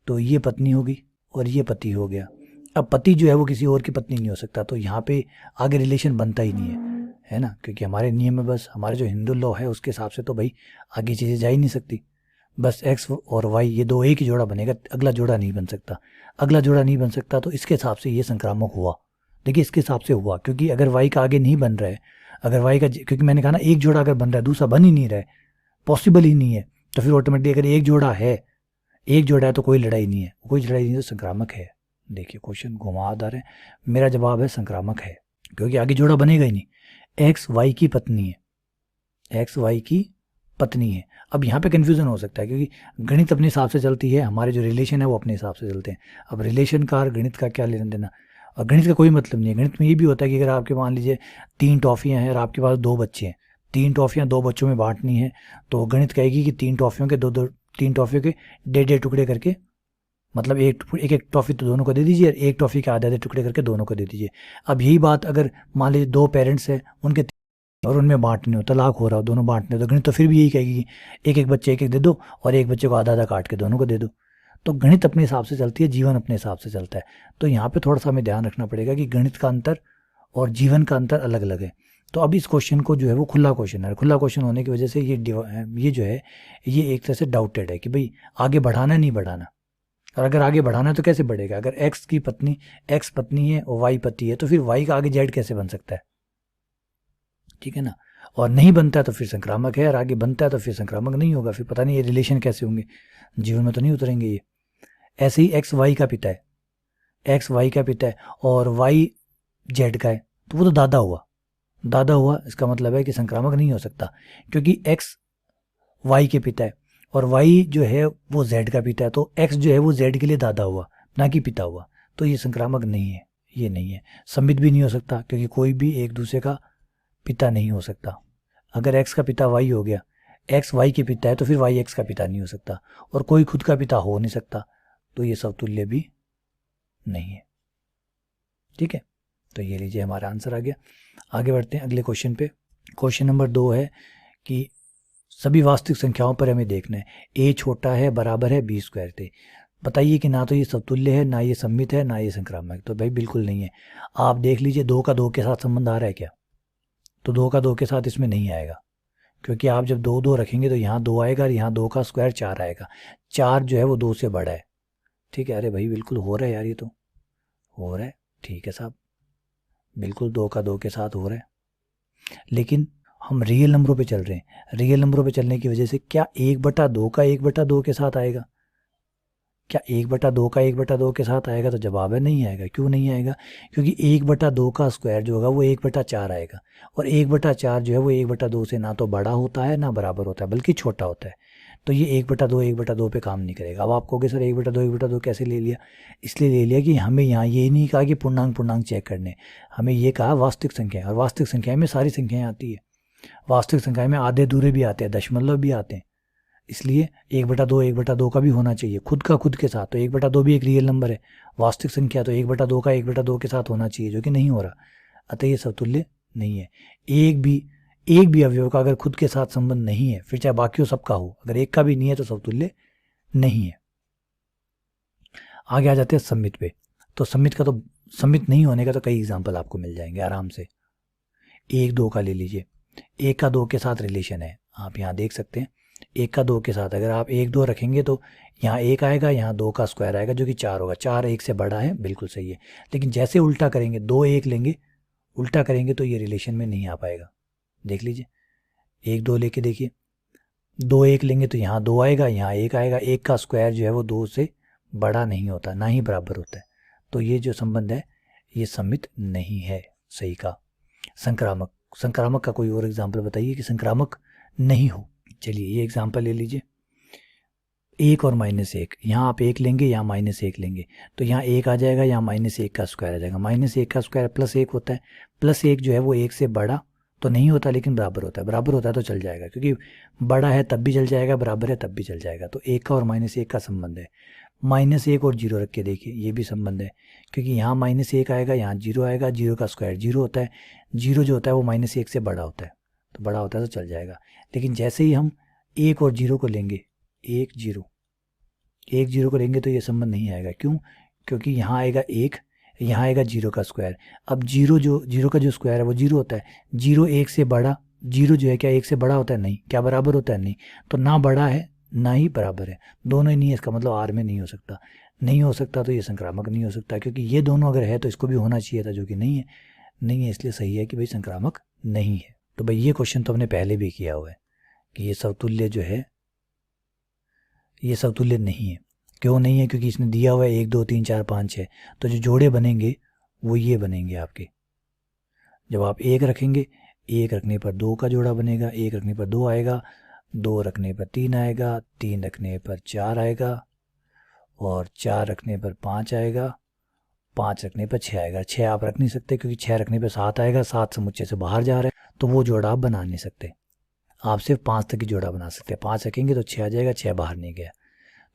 तो ये पत्नी होगी और ये पति हो गया। अब पति जो है वो किसी और की पत्नी नहीं हो सकता, तो यहाँ पे आगे रिलेशन बनता ही नहीं है ना, क्योंकि हमारे नियम में बस हमारे जो हिंदू लॉ है उसके हिसाब से तो भाई आगे चीज़ें जा ही नहीं सकती। बस एक्स और वाई ये दो एक ही जोड़ा बनेगा, अगला जोड़ा नहीं बन सकता। अगला जोड़ा नहीं बन सकता तो इसके हिसाब से ये संक्रामक हुआ। देखिए इसके हिसाब से हुआ, क्योंकि अगर वाई का आगे नहीं बन रहा है, अगर वाई का, क्योंकि मैंने कहा ना एक जोड़ा अगर बन रहा है दूसरा बन ही नहीं रहा है, पॉसिबल ही नहीं है, तो फिर ऑटोमेटिकली अगर एक जोड़ा है तो कोई लड़ाई नहीं है, कोई लड़ाई नहीं है तो संक्रामक है। देखिए क्वेश्चन घुमावदार है, मेरा जवाब है संक्रामक है, क्योंकि आगे जोड़ा बनेगा ही नहीं। एक्स वाई की पत्नी है, एक्स वाई की पत्नी है। अब यहाँ पे कन्फ्यूजन हो सकता है, क्योंकि गणित अपने हिसाब से चलती है, हमारे जो रिलेशन है वो अपने हिसाब से चलते हैं। अब रिलेशन का और गणित का क्या लेना देना, और गणित का कोई मतलब नहीं है। गणित में ये भी होता है कि अगर आपके मान लीजिए 3 टॉफ़ियाँ हैं और आपके पास 2 बच्चे हैं, 3 टॉफ़ियाँ 2 बच्चों में बांटनी है, तो गणित कहेगी कि 3 टॉफ़ियों के 3 टॉफ़ियों के 1.5 टुकड़े करके, मतलब एक एक टॉफ़ी तो दोनों को दे दीजिए, और एक टॉफ़ी के आधे टुकड़े करके दोनों को दे दीजिए। अब यही बात अगर मान लीजिए 2 पेरेंट्स हैं, उनके और उनमें बांटने हो, तलाक हो रहा हो, दोनों बांटने हो, तो गणित तो फिर भी यही कहेगी कि एक एक बच्चे एक एक दे दो और एक बच्चे को आधा आधा काट के दोनों को दे दो। तो गणित अपने हिसाब से चलती है, जीवन अपने हिसाब से चलता है। तो यहाँ पे थोड़ा सा हमें ध्यान रखना पड़ेगा कि गणित का अंतर और जीवन का अंतर अलग अलग है। तो अब इस क्वेश्चन को जो है वो खुला क्वेश्चन है, खुला क्वेश्चन होने की वजह से ये जो है ये एक तरह से डाउटेड है कि भाई आगे बढ़ाना नहीं बढ़ाना। और अगर आगे बढ़ाना है तो कैसे बढ़ेगा? अगर एक्स पत्नी है और वाई पति है, तो फिर वाई का आगे जेड कैसे बन सकता है? ठीक है ना। और नहीं बनता है तो फिर संक्रामक है, और आगे बनता है तो फिर संक्रामक नहीं होगा। फिर पता नहीं ये रिलेशन कैसे होंगे, जीवन में तो नहीं उतरेंगे ये। ऐसे ही एक्स वाई का पिता है, एक्स वाई का पिता है और वाई जेड का है, तो वो तो दादा हुआ। इसका मतलब है कि संक्रामक नहीं हो सकता, क्योंकि एक्स वाई के पिता है और वाई जो है वो जेड का पिता है, तो एक्स जो है वो जेड के लिए दादा हुआ, ना कि पिता हुआ। तो ये संक्रामक नहीं है, ये नहीं है। सम्मित भी नहीं हो सकता, क्योंकि कोई भी एक दूसरे का पिता नहीं हो सकता। अगर एक्स का पिता वाई हो गया, एक्स वाई के पिता है, तो फिर वाई एक्स का पिता नहीं हो सकता, और कोई खुद का पिता हो नहीं सकता, तो ये समतुल्य भी नहीं है। ठीक है, तो ये लीजिए हमारा आंसर आ गया। आगे बढ़ते हैं अगले क्वेश्चन पे। क्वेश्चन नंबर 2 है कि सभी वास्तविक संख्याओं पर हमें देखना है, ए छोटा है बराबर है बी स्क्वायर थे। बताइए कि ना तो ये समतुल्य है, ना ये सम्मित है, ना ये संक्रामक। तो भाई बिल्कुल नहीं है। आप देख लीजिए 2 का 2 के साथ संबंध आ रहा है क्या? तो 2 का 2 के साथ इसमें नहीं आएगा, क्योंकि आप जब 2 2 रखेंगे तो यहाँ 2 आएगा और यहाँ 2 का स्क्वायर 4 आएगा। 4 जो है वो 2 से बड़ा है। ठीक है, अरे भाई बिल्कुल हो रहा है यार, ये तो हो रहा है। ठीक है साहब, बिल्कुल 2 का 2 के साथ हो रहा है, लेकिन हम रियल नंबरों पे चल रहे हैं। रियल नंबरों पे चलने की वजह से क्या 1/2 का 1/2 के साथ आएगा? क्या 1/2 का 1/2 के साथ आएगा? तो जवाब है नहीं आएगा। क्यों नहीं आएगा? क्योंकि 1/2 का स्क्वायर जो होगा वो 1/4 आएगा, और 1/4 जो है वो 1/2 से ना तो बड़ा होता है ना बराबर होता है, बल्कि छोटा होता है। तो ये 1/2 पे काम नहीं करेगा। अब आप कहोगे सर 1/2 कैसे ले लिया? इसलिए ले लिया कि हमें यहाँ ये नहीं कहा कि पूर्णांक चेक करने, हमें ये कहा वास्तविक संख्या, और वास्तविक संख्या में सारी संख्याएं आती है। वास्तविक संख्या में आधे दूरे भी आते हैं, दशमलव भी आते हैं, इसलिए 1/2 का भी होना चाहिए खुद का खुद के साथ। तो 1/2 भी एक रियल नंबर है, वास्तविक संख्या, तो 1/2 का 1/2 के साथ होना चाहिए, जो कि नहीं हो रहा। अतः ये समतुल्य नहीं है। एक भी अवयव का अगर खुद के साथ संबंध नहीं है, फिर चाहे बाकियों सबका हो, अगर एक का भी नहीं है तो समतुल्य नहीं है। आगे आ जाते हैं सम्मित पे। तो सम्मित नहीं होने का तो कई एग्जाम्पल आपको मिल जाएंगे आराम से। 1 2 का ले लीजिए, 1 का 2 के साथ रिलेशन है, आप यहाँ देख सकते हैं। 1 का 2 के साथ अगर आप 1 2 रखेंगे तो यहाँ एक आएगा, यहाँ 2 का स्क्वायर आएगा जो कि 4 होगा, 4 1 से बड़ा है, बिल्कुल सही है। लेकिन जैसे उल्टा करेंगे, 2 1 लेंगे, उल्टा करेंगे तो ये रिलेशन में नहीं आ पाएगा। देख लीजिए, 1 2 लेके देखिए, 2 1 लेंगे तो यहाँ 2 आएगा, यहाँ 1 आएगा, 1 का स्क्वायर जो है वो 2 से बड़ा नहीं होता, ना ही बराबर होता है। तो ये जो संबंध है ये सममित नहीं है। सही का। संक्रामक, संक्रामक का कोई और एग्जाम्पल बताइए कि संक्रामक नहीं हो। चलिए ये एग्जाम्पल ले लीजिए, 1 और -1, यहाँ आप 1 लेंगे, यहाँ -1 लेंगे, तो यहाँ 1 आ जाएगा, यहाँ -1 का स्क्वायर आ जाएगा। -1 का स्क्वायर +1 होता है, +1 जो है वो 1 से बड़ा तो नहीं होता लेकिन बराबर होता है। बराबर होता है तो चल जाएगा, क्योंकि बड़ा है तब भी चल जाएगा, बराबर है तब भी चल जाएगा। तो 1 का और -1 का संबंध है। -1 और 0 रख के देखिए, ये भी संबंध है, क्योंकि यहाँ -1 आएगा, यहाँ 0 आएगा, 0 का स्क्वायर 0 होता है, 0 जो होता है वो -1 से बड़ा होता है, तो बड़ा होता है तो चल जाएगा। लेकिन जैसे ही हम 1 और 0 को लेंगे, 1 0 को लेंगे तो ये संबंध नहीं आएगा। क्यों? क्योंकि यहाँ आएगा 1, यहाँ आएगा 0 का स्क्वायर। अब 0 का जो स्क्वायर है वो 0 होता है, 0 1 से बड़ा, 0 जो है क्या 1 से बड़ा होता है? नहीं। क्या बराबर होता है? नहीं। तो ना बड़ा है ना ही बराबर है, दोनों ही नहीं है, इसका मतलब आर में नहीं हो सकता। नहीं हो सकता तो ये संक्रामक नहीं हो सकता, क्योंकि ये दोनों अगर है तो इसको भी होना चाहिए था, जो कि नहीं है। नहीं है, इसलिए सही है कि भाई संक्रामक नहीं है। तो भाई ये क्वेश्चन तो हमने पहले भी किया हुआ है कि ये समतुल्य जो है ये समतुल्य नहीं है। क्यों नहीं है? क्योंकि इसने दिया हुआ है 1 2 3 4 5 6, तो जो जोड़े बनेंगे वो ये बनेंगे आपके। जब आप 1 रखेंगे, 1 रखने पर 2 का जोड़ा बनेगा, 1 रखने पर 2 आएगा, 2 रखने पर 3 आएगा, 3 रखने पर 4 आएगा, और 4 रखने पर 5 आएगा, 5 रखने पर 6 आएगा। 6 आप रख नहीं सकते क्योंकि 6 रखने पर 7 आएगा, 7 समुच्चय से बाहर जा रहा है, तो वो जोड़ा आप बना नहीं सकते। आप सिर्फ 5 तक की जोड़ा बना सकते हैं। 5 रखेंगे तो 6 आ जाएगा, 6 बाहर नहीं गया,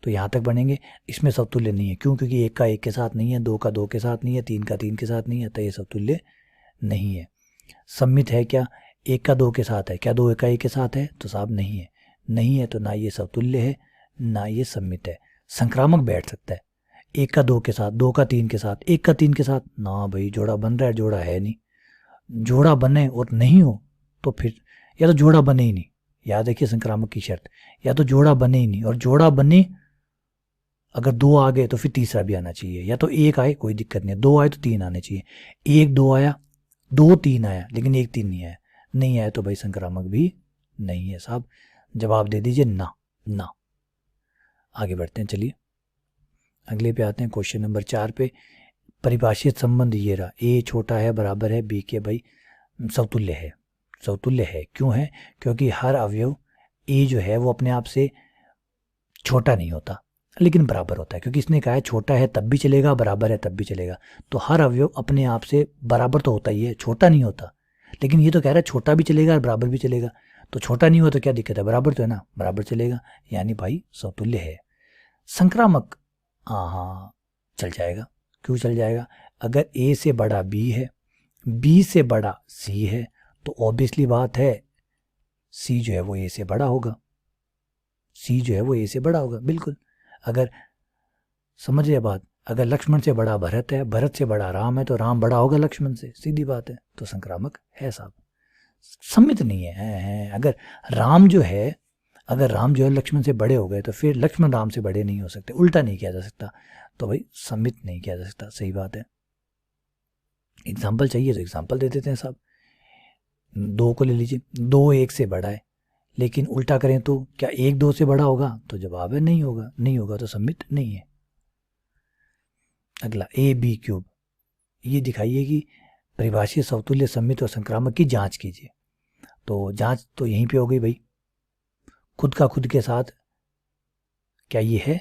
तो यहाँ तक बनेंगे। इसमें समतुल्य नहीं है। क्यों? क्योंकि 1 का 1 के साथ नहीं है, 2 का 2 के साथ नहीं है, 3 का 3 के साथ नहीं है, तो ये समतुल्य नहीं है। सम्मित है क्या? 1 का 2 के साथ है। क्या 2 का 1 के साथ है? तो साहब नहीं है। नहीं है तो ना ये समतुल्य है, ना ये सम्मित है। संक्रामक बैठ सकता है 1 का 2 के साथ, 2 का 3 के साथ, 1 का 3 के साथ, ना भाई जोड़ा बन रहा है, जोड़ा है नहीं। जोड़ा बने और नहीं हो तो फिर या तो जोड़ा बने ही नहीं, याद रखिए संक्रामक की शर्त, या तो जोड़ा बने ही नहीं, और जोड़ा बने अगर 2 आ गए तो फिर तीसरा भी आना चाहिए, या तो 1 आए कोई दिक्कत नहीं है, 2 आए तो 3 आने चाहिए। 1 2 आया, 2 3 आया, लेकिन 1 3 नहीं आया। नहीं आया तो भाई संक्रामक भी नहीं है साहब। जवाब दे दीजिए ना। ना। आगे बढ़ते हैं, चलिए अगले पे आते हैं, क्वेश्चन नंबर 4 पे। परिभाषित संबंध ये रहा, ए छोटा है बराबर है बी के, भाई समतुल्य है। समतुल्य है क्यों है? क्योंकि हर अवयव ए जो है वो अपने आप से छोटा नहीं होता लेकिन बराबर होता है, क्योंकि इसने कहा है छोटा है तब भी चलेगा, बराबर है तब भी चलेगा। तो हर अवयव अपने आप से बराबर तो होता ही है, छोटा नहीं होता। लेकिन ये तो कह रहा है छोटा भी चलेगा और बराबर भी चलेगा, तो छोटा नहीं हुआ तो क्या दिक्कत है? बराबर तो है ना, बराबर चलेगा, यानी भाई समतुल्य है। संक्रामक, हाँ चल जाएगा। क्यों चल जाएगा? अगर ए से बड़ा बी है, बी से बड़ा सी है, तो ऑब्वियसली बात है सी जो है वो ए से बड़ा होगा। सी जो है वो ए से बड़ा होगा, बिल्कुल। अगर समझिए बात, अगर लक्ष्मण से बड़ा भरत है, भरत से बड़ा राम है, तो राम बड़ा होगा लक्ष्मण से, सीधी बात है। तो संक्रामक है साहब, सम्मित नहीं है। अगर राम जो है लक्ष्मण से बड़े हो गए तो फिर लक्ष्मण राम से बड़े नहीं हो सकते, उल्टा नहीं किया जा सकता, तो भाई सम्मित नहीं किया जा सकता। सही बात है। एग्जाम्पल चाहिए तो एग्जाम्पल दे देते हैं साहब। 2 को ले लीजिए, 2 1 से बड़ा है, लेकिन उल्टा करें तो क्या 1 2 से बड़ा होगा? तो जवाब है नहीं होगा। नहीं होगा तो सम्मित नहीं है। अगला ए बी क्यूब, ये दिखाइए कि परिभाषित समतुल्य सम्मित और संक्रामक की जांच कीजिए। तो जांच तो यहीं पे हो गई भाई, खुद का खुद के साथ क्या ये है?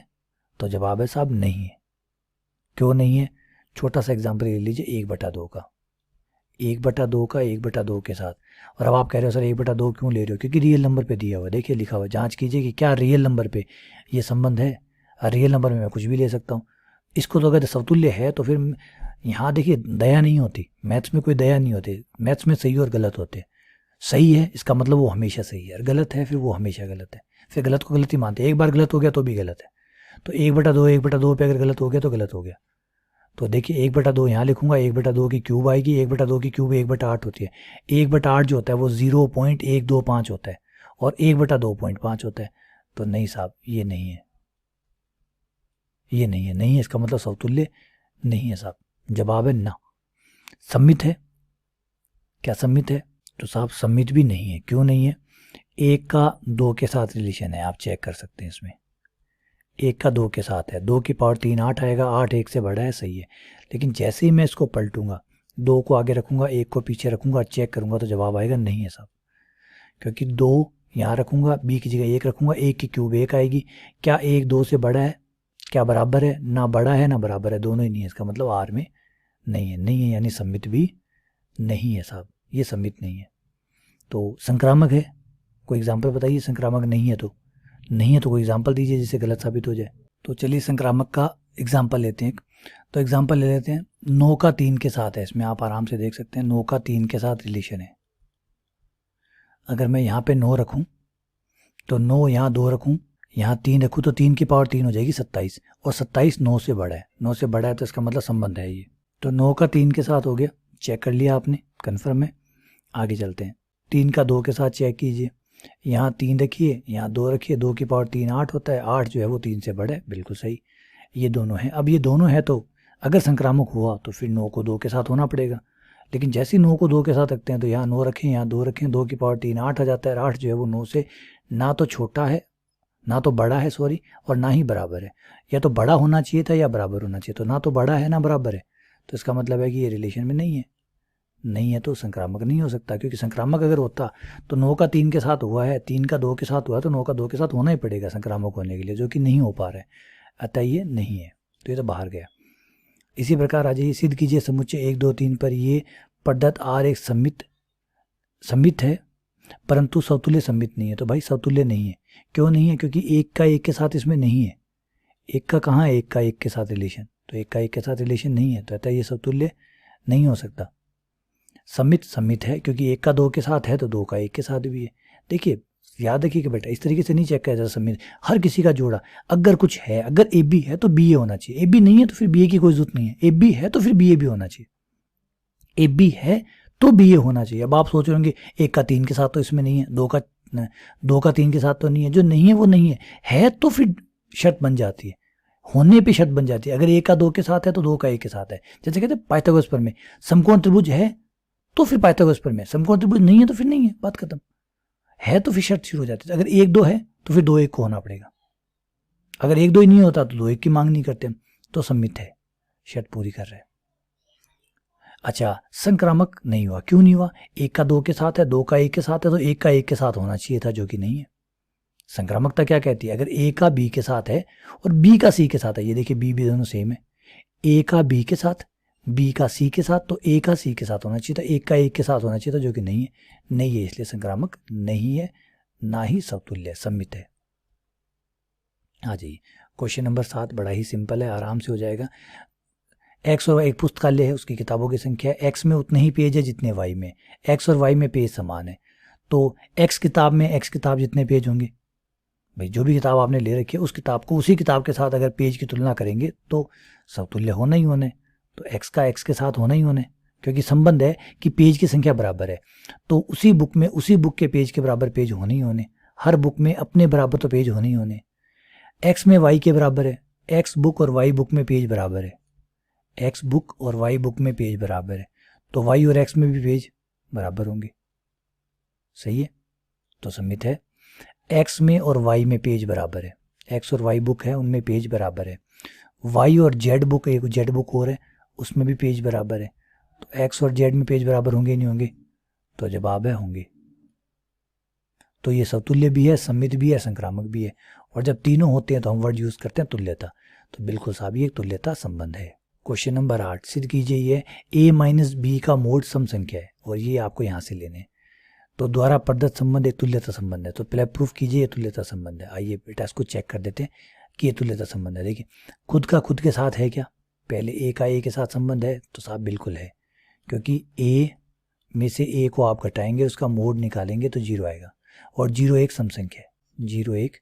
तो जवाब है साहब नहीं है। क्यों नहीं है? छोटा सा एग्जाम्पल ले लीजिए 1/2 का, 1/2 का 1/2 के साथ। और अब आप कह रहे हो सर 1/2 क्यों ले रहे हो? क्योंकि रियल नंबर पे दिया हुआ, देखिए लिखा हुआ, जांच कीजिए कि क्या रियल नंबर पे ये संबंध है। रियल नंबर में मैं कुछ भी ले सकता हूँ। इसको तो अगर समतुल्य है तो फिर यहाँ देखिए दया नहीं होती, मैथ्स में कोई दया नहीं होती। मैथ्स में सही और गलत होते हैं। सही है इसका मतलब वो हमेशा सही है, और गलत है फिर वो हमेशा गलत है। फिर गलत को गलत ही मानते हैं। एक बार गलत हो गया तो भी गलत है। तो 1/2 पे अगर गलत हो गया तो गलत हो गया। तो देखिए 1/2 यहाँ लिखूंगा, 1/2 की क्यूब आएगी, 1/2 की क्यूब 1/8 होती है। 1/8 जो होता है वो 0.125 होता है, और 1/2.5 होता है। तो नहीं साहब ये नहीं है। ये नहीं है, नहीं है इसका मतलब समतुल्य नहीं है साहब। जवाब है ना। सम्मित है, क्या सम्मित है? तो साहब सम्मित भी नहीं है। क्यों नहीं है? एक का दो के साथ रिलेशन है, आप चेक कर सकते हैं इसमें। एक का दो के साथ है, 2 की पावर 3 8 आएगा, 8 1 से बड़ा है, सही है। लेकिन जैसे ही मैं इसको पलटूंगा, 2 को आगे रखूंगा, 1 को पीछे रखूंगा, चेक करूंगा तो जवाब आएगा नहीं है साहब। क्योंकि 2 यहाँ रखूंगा, बी की जगह 1 रखूंगा, 1 की क्यूब 1 आएगी। क्या 1 2 से बड़ा है? क्या बराबर है? ना बड़ा है ना बराबर है, दोनों ही नहीं है। इसका मतलब आर में नहीं है, नहीं है यानी सम्मित भी नहीं है साहब, ये सम्मित नहीं है। तो संक्रामक है, कोई एग्जाम्पल बताइए। संक्रामक नहीं है तो नहीं है, तो कोई एग्जाम्पल दीजिए जिससे गलत साबित हो जाए। तो चलिए संक्रामक का एग्जाम्पल लेते हैं। तो एग्जाम्पल ले लेते हैं, 9 का 3 के साथ है, इसमें आप आराम से देख सकते हैं 9 का 3 के साथ रिलेशन है। अगर मैं यहाँ पे 9 रखूँ तो 9 यहाँ 2 रखूँ, यहाँ 3 रखूँ तो 3 की पावर 3 हो जाएगी 27, और 27 9 से बड़ा है, 9 से बड़ा है तो इसका मतलब संबंध है ये। तो 9 का 3 के साथ हो गया, चेक कर लिया आपने, कन्फर्म है। आगे चलते हैं, 3 का 2 के साथ चेक कीजिए। यहाँ 3 रखिए, यहाँ 2 रखिए, 2 की पावर 3 8 होता है, 8 जो है वो 3 से बड़ा है, बिल्कुल सही। ये दोनों हैं। अब ये दोनों है तो अगर संक्रामक हुआ तो फिर 9 को 2 के साथ होना पड़ेगा। लेकिन जैसे ही 9 को 2 के साथ रखते हैं तो यहाँ 9 रखें, यहाँ 2 रखें, 2 की पावर 3 8 आ जाता है। 8 जो है वो 9 से ना तो छोटा है, ना तो बड़ा है सॉरी, और ना ही बराबर है। या तो बड़ा होना चाहिए था या बराबर होना चाहिए, तो ना तो बड़ा है ना बराबर है, तो इसका मतलब है कि ये रिलेशन में नहीं है। नहीं है तो संक्रामक नहीं हो सकता, क्योंकि संक्रामक अगर होता तो 9 का 3 के साथ हुआ है, 3 का 2 के साथ हुआ है, तो 9 का 2 के साथ होना ही पड़ेगा संक्रामक होने के लिए, जो कि नहीं हो पा रहा है। अतः ये नहीं है, तो ये तो बाहर गया। इसी प्रकार आ जाइए, सिद्ध कीजिए समुच्चय 1 2 3 पर ये पद्धत आर एक सम्मित है परंतु समतुल्य सम्मित नहीं है। तो भाई समतुल्य नहीं है। क्यों नहीं है? क्योंकि 1 का 1 के साथ इसमें नहीं है। 1 का कहाँ है? 1 का 1 के साथ रिलेशन, तो 1 का 1 के साथ रिलेशन नहीं है, तो अतः ये समतुल्य नहीं हो सकता। सम्मित है क्योंकि 1 का 2 के साथ है तो 2 का 1 के साथ भी है। देखिए याद रखिए कि बेटा इस तरीके से नहीं चेक किया जाता सम्मित। हर किसी का जोड़ा अगर कुछ है, अगर ए बी है तो बी ए होना चाहिए, ए बी नहीं है तो फिर बी ए की कोई जरूरत नहीं है, ए बी है तो फिर बी ए भी होना चाहिए, ए बी है तो बी ए होना चाहिए। अब आप सोच रहे होंगे 1 का 3 के साथ तो इसमें नहीं है, 2 का 3 के साथ तो नहीं है, जो नहीं है वो नहीं है तो फिर शर्त बन जाती है, होने पे शर्त बन जाती है। अगर 1 का 2 के साथ है तो 2 का 1 के साथ है। जैसे कहते हैं पाइथागोरस प्रमेय, समकोण त्रिभुज है तो फिर पाइथागोरस प्रमेय, समकोण त्रिभुज नहीं है तो फिर नहीं है, बात खत्म। है तो फिर शर्त शुरू हो जाती है। अगर 1 2 है तो फिर 2 1 को होना पड़ेगा। अगर 1 2 ही नहीं होता तो 2 1 की मांग नहीं करते, तो सम्मित है, शर्त पूरी कर रहे हैं। अच्छा संक्रामक नहीं हुआ, क्यों नहीं हुआ? 1 का 2 के साथ है, 2 का 1 के साथ है, तो 1 का 1 के साथ होना चाहिए था, जो कि नहीं है। संक्रामकता क्या कहती है? अगर ए का बी के साथ है और बी का सी के साथ है, ये देखिए बी भी दोनों सेम है, ए का बी के साथ, बी का सी के साथ, तो ए का सी के साथ होना चाहिए था, 1 का 1 के साथ होना चाहिए था, जो कि नहीं है। नहीं है इसलिए संक्रामक नहीं है, ना ही समतुल्य, सम्मित है। आ जाइए क्वेश्चन नंबर 7, बड़ा ही सिंपल है, आराम से हो जाएगा। एक्स और एक पुस्तकालय है, उसकी किताबों की संख्या एक्स में उतने ही पेज है जितने वाई में, एक्स और वाई में पेज समान है, तो एक्स किताब में एक्स किताब जितने पेज होंगे, भाई जो भी किताब आपने ले रखी है उस किताब को उसी किताब के साथ अगर पेज की तुलना करेंगे तो समतुल्य होना ही होने, तो एक्स का एक्स के साथ होना ही होने, क्योंकि संबंध है कि पेज की संख्या बराबर है, तो उसी बुक में उसी बुक के पेज के बराबर पेज होने ही होने, हर बुक में अपने बराबर तो पेज होने ही होने। एक्स में वाई के बराबर है, एक्स बुक और वाई बुक में पेज बराबर है, एक्स बुक और वाई बुक में पेज बराबर है, तो वाई और एक्स में भी पेज बराबर होंगे, सही है, तो सम्मित है। एक्स में और वाई में पेज बराबर है, एक्स और वाई बुक है उनमें पेज बराबर है, वाई और जेड बुक, एक जेड बुक और है उसमें भी पेज बराबर है, तो एक्स और जेड में पेज बराबर होंगे नहीं होंगे, तो जवाब है होंगे। तो ये समतुल्य भी है, सम्मित भी है, संक्रामक भी है, और जब तीनों होते हैं तो हम वर्ड यूज करते हैं तुल्यता, तो बिल्कुल साहब ये तुल्यता संबंध है। क्वेश्चन नंबर 8, सिद्ध कीजिए ये a माइनस बी का मोड सम संख्या है, और ये आपको यहाँ से लेने हैं। तो द्वारा प्रदत्त संबंध एक तुल्यता संबंध है, तो पहले प्रूफ कीजिए ये तुल्यता संबंध है। आइए बेटा इसको चेक कर देते हैं कि ये तुल्यता संबंध है। देखिए खुद का खुद के साथ है क्या? पहले ए का ए के साथ संबंध है, तो साहब बिल्कुल है, क्योंकि ए में से ए को आप घटाएंगे उसका मोड निकालेंगे तो 0 आएगा, और 0 एक सम संख्या है, 0 एक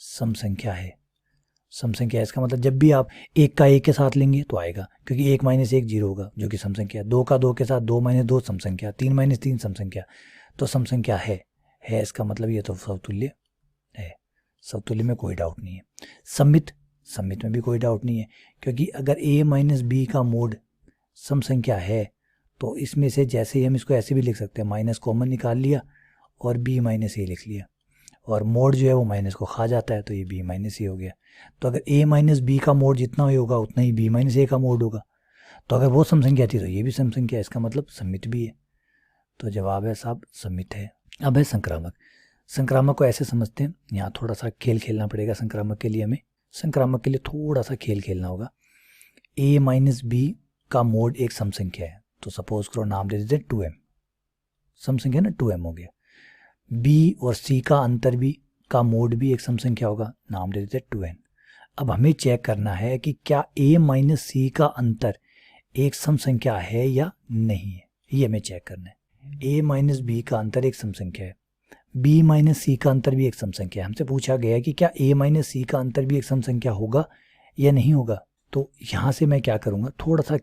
सम संख्या है, सम संख्या। इसका मतलब जब भी आप 1 का 1 के साथ लेंगे तो आएगा, क्योंकि 1 माइनस 1 0 होगा जो कि सम संख्या, 2 का 2 के साथ 2 माइनस 2 सम संख्या, 3 माइनस 3 सम संख्या, तो सम संख्या है इसका मतलब ये तो समतुल्य है, समतुल्य में कोई डाउट नहीं है। सम्मित सममित में भी कोई डाउट नहीं है, क्योंकि अगर a माइनस बी का मोड सम संख्या है तो इसमें से जैसे ही हम इसको ऐसे भी लिख सकते हैं, माइनस कॉमन निकाल लिया और b माइनस ए लिख लिया, और मोड जो है वो माइनस को खा जाता है, तो ये b माइनस ए हो गया। तो अगर a माइनस बी का मोड जितना ही होगा उतना ही b माइनस ए का मोड होगा। तो अगर वो सम संख्या थी तो ये भी सम संख्या है, इसका मतलब सममित भी है। तो जवाब है साहब सममित है। अब है संक्रामक। संक्रामक को ऐसे समझते हैं, यहाँ थोड़ा सा खेल खेलना पड़ेगा संक्रामक के लिए, हमें संक्रामक के लिए थोड़ा सा खेल खेलना होगा। a माइनस बी का मोड एक सम संख्या है, तो सपोज करो नाम दे देते 2m, सम संख्या ना 2m हो गया। b और c का अंतर भी का मोड भी एक सम संख्या होगा, नाम दे देते 2n। अब हमें चेक करना है कि क्या a माइनस सी का अंतर एक सम संख्या है या नहीं है, ये हमें चेक करना है। a माइनस बी का अंतर एक सम संख्या है, b माइनस सी का अंतर भी एक सम संख्या है। हमसे पूछा गया है कि क्या a माइनस सी का अंतर भी एक सम संख्या होगा या नहीं होगा। तो यहाँ से मैं क्या करूँगा, थोड़ा सा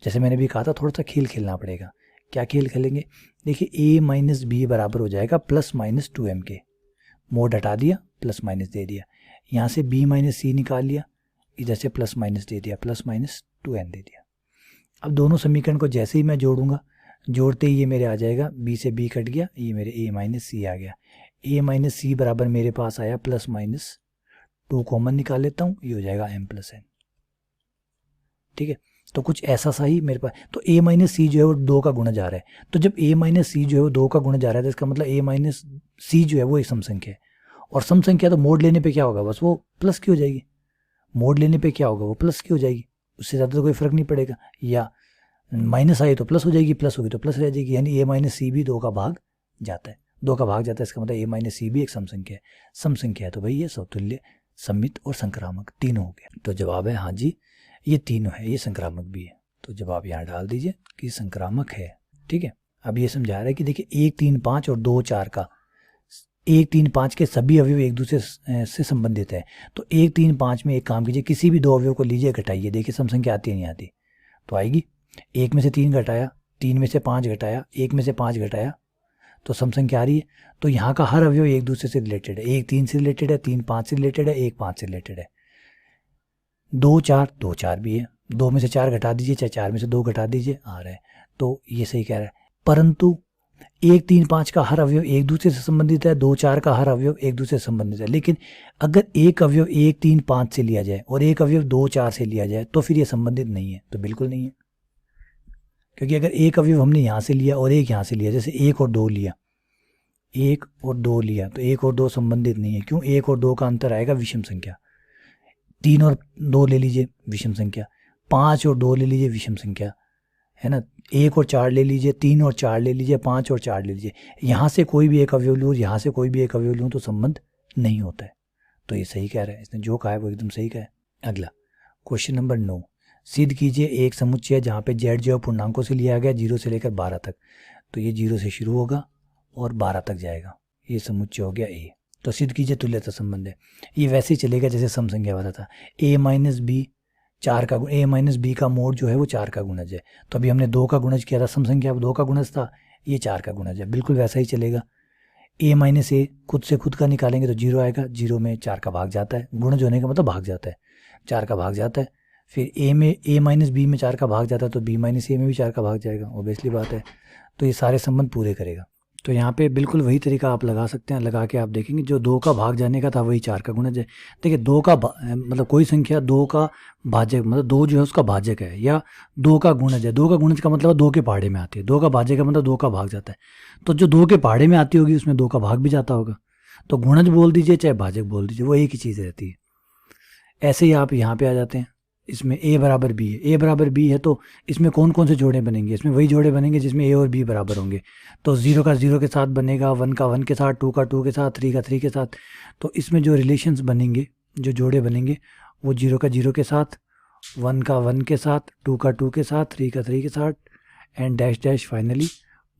जैसे मैंने भी कहा था थोड़ा सा खेल खेलना पड़ेगा। क्या खेल खेलेंगे, देखिए a माइनस बी बराबर हो जाएगा प्लस माइनस 2m के, मोड हटा दिया प्लस माइनस दे दिया, यहाँ से b माइनस सी निकाल लिया, इधर से प्लस माइनस दे दिया, प्लस माइनस 2n दे दिया। अब दोनों समीकरण को जैसे ही मैं जोड़ूंगा, जोड़ते ही ये मेरे आ जाएगा, b से b कट गया, ये मेरे a माइनस सी आ गया। a माइनस सी बराबर मेरे पास आया प्लस माइनस 2 कॉमन निकाल लेता हूँ, ये हो जाएगा m प्लस n। ठीक है, तो कुछ ऐसा सा ही मेरे पास, तो a माइनस सी जो है वो 2 का गुणा जा रहा है, तो जब a माइनस सी जो है वो 2 का गुणा जा रहा है तो इसका मतलब a माइनस सी जो है वो एक सम संख्या है। और सम संख्या तो मोड लेने पे क्या होगा, बस वो प्लस की हो जाएगी। मोड लेने पे क्या होगा, वो प्लस की हो जाएगी, उससे ज़्यादा तो कोई फर्क नहीं पड़ेगा। या माइनस आई तो प्लस हो जाएगी, प्लस होगी तो प्लस रह जाएगी, यानी a माइनस सी भी 2 का भाग जाता है, 2 का भाग जाता है, इसका मतलब a माइनस सी भी एक सम संख्या है। सम संख्या है तो भाई ये समतुल्य, सममित और संक्रामक तीनों हो गए। तो जवाब है हाँ जी ये तीनों है, ये संक्रामक भी है। तो जवाब यहाँ डाल दीजिए कि संक्रामक है। ठीक है, अब ये समझा रहा है कि देखिए 1 3 5 और 2 4 का, 1 3 5 के सभी अवयव एक दूसरे से संबंधित है। तो 1 3 5 में एक काम कीजिए, किसी भी 2 अवयव को लीजिए, घटाइए, देखिए सम संख्या आती है नहीं आती। तो आएगी, 1 में से 3 घटाया, 3 में से 5 घटाया, 1 में से 5 घटाया, तो सम संख्या आ रही है। तो यहाँ का हर अवयव एक दूसरे से रिलेटेड है, 1 3 से रिलेटेड है, 3 5 से रिलेटेड है, 1 5 से रिलेटेड है। 2 4 भी है, 2 में से 4 घटा दीजिए, चाहे 4 में से 2 घटा दीजिए, आ रहा है। तो ये सही कह रहा है। परंतु 1 3 5 का हर अवयव एक दूसरे से संबंधित है, 2 4 का हर अवयव एक दूसरे से संबंधित है। लेकिन अगर एक अवयव 1 3 5 से लिया जाए और एक अवयव 2 4 से लिया जाए तो फिर ये संबंधित नहीं है। तो बिल्कुल नहीं है, क्योंकि अगर एक अवयव हमने यहाँ से लिया और एक यहाँ से लिया, जैसे 1 और 2 लिया, 1 और 2 लिया, तो 1 और 2 संबंधित नहीं है। क्यों, 1 और 2 का अंतर आएगा विषम संख्या। 3 और 2 ले लीजिए विषम संख्या, 5 और 2 ले लीजिए विषम संख्या, है ना। 1 और 4 ले लीजिए, 3 और 4 ले लीजिए, 5 और 4 ले लीजिए, यहाँ से कोई भी एक अवयव लूँ, यहाँ से कोई भी एक अवयव लूँ तो संबंध नहीं होता है। तो ये सही कह रहा है, इसने जो कहा है वो एकदम सही कहा है। अगला क्वेश्चन नंबर 9, सिद्ध कीजिए एक समुच्चय जहाँ पे z जो है पूर्णांकों से लिया गया 0 से लेकर 12 तक। तो ये 0 से शुरू होगा और 12 तक जाएगा, ये समुच्चय हो गया A। तो सिद्ध कीजिए तुल्यता संबंध है। ये वैसे ही चलेगा जैसे सम संख्या वाला था, a माइनस बी 4 का, a माइनस बी का मोड जो है वो 4 का गुणज है। तो अभी हमने 2 का गुणज किया था, सम संख्या 2 का गुणज था, ये 4 का गुणज है, बिल्कुल वैसा ही चलेगा। a माइनस ए खुद से खुद का निकालेंगे तो 0 आएगा, 0 में 4 का भाग जाता है, गुणज होने का मतलब भाग जाता है, 4 का भाग जाता है। फिर a माइनस बी में 4 का भाग जाता है तो b माइनस ए में भी 4 का भाग जाएगा, ऑब्वियसली बात है। तो ये सारे संबंध पूरे करेगा। तो यहाँ पे बिल्कुल वही तरीका आप लगा सकते हैं, लगा के आप देखेंगे जो 2 का भाग जाने का था वही 4 का गुणज है। देखिए 2 का मतलब कोई संख्या 2 का भाजक, मतलब 2 जो है उसका भाजक है, या 2 का गुणज है। 2 का गुणज का मतलब 2 के पहाड़े में आती है, 2 का भाजक का मतलब 2 का भाग जाता है। तो जो 2 के पहाड़े में आती होगी उसमें 2 का भाग भी जाता होगा। तो गुणज बोल दीजिए चाहे भाजक बोल दीजिए, वो एक ही चीज़ रहती है। ऐसे ही आप यहाँ पे आ जाते हैं, इसमें a बराबर b है, a बराबर b है तो इसमें कौन कौन से जोड़े बनेंगे, इसमें वही जोड़े बनेंगे जिसमें a और b बराबर होंगे। तो 0 का 0 के साथ बनेगा, 1 का 1 के साथ, 2 का 2 के साथ, 3 का 3 के साथ। तो इसमें जो रिलेशंस बनेंगे, जो जोड़े बनेंगे वो 0 का 0 के साथ, 1 का 1 के साथ, 2 का 2 के साथ, 3 का 3 के साथ, एंड डैश डैश फाइनली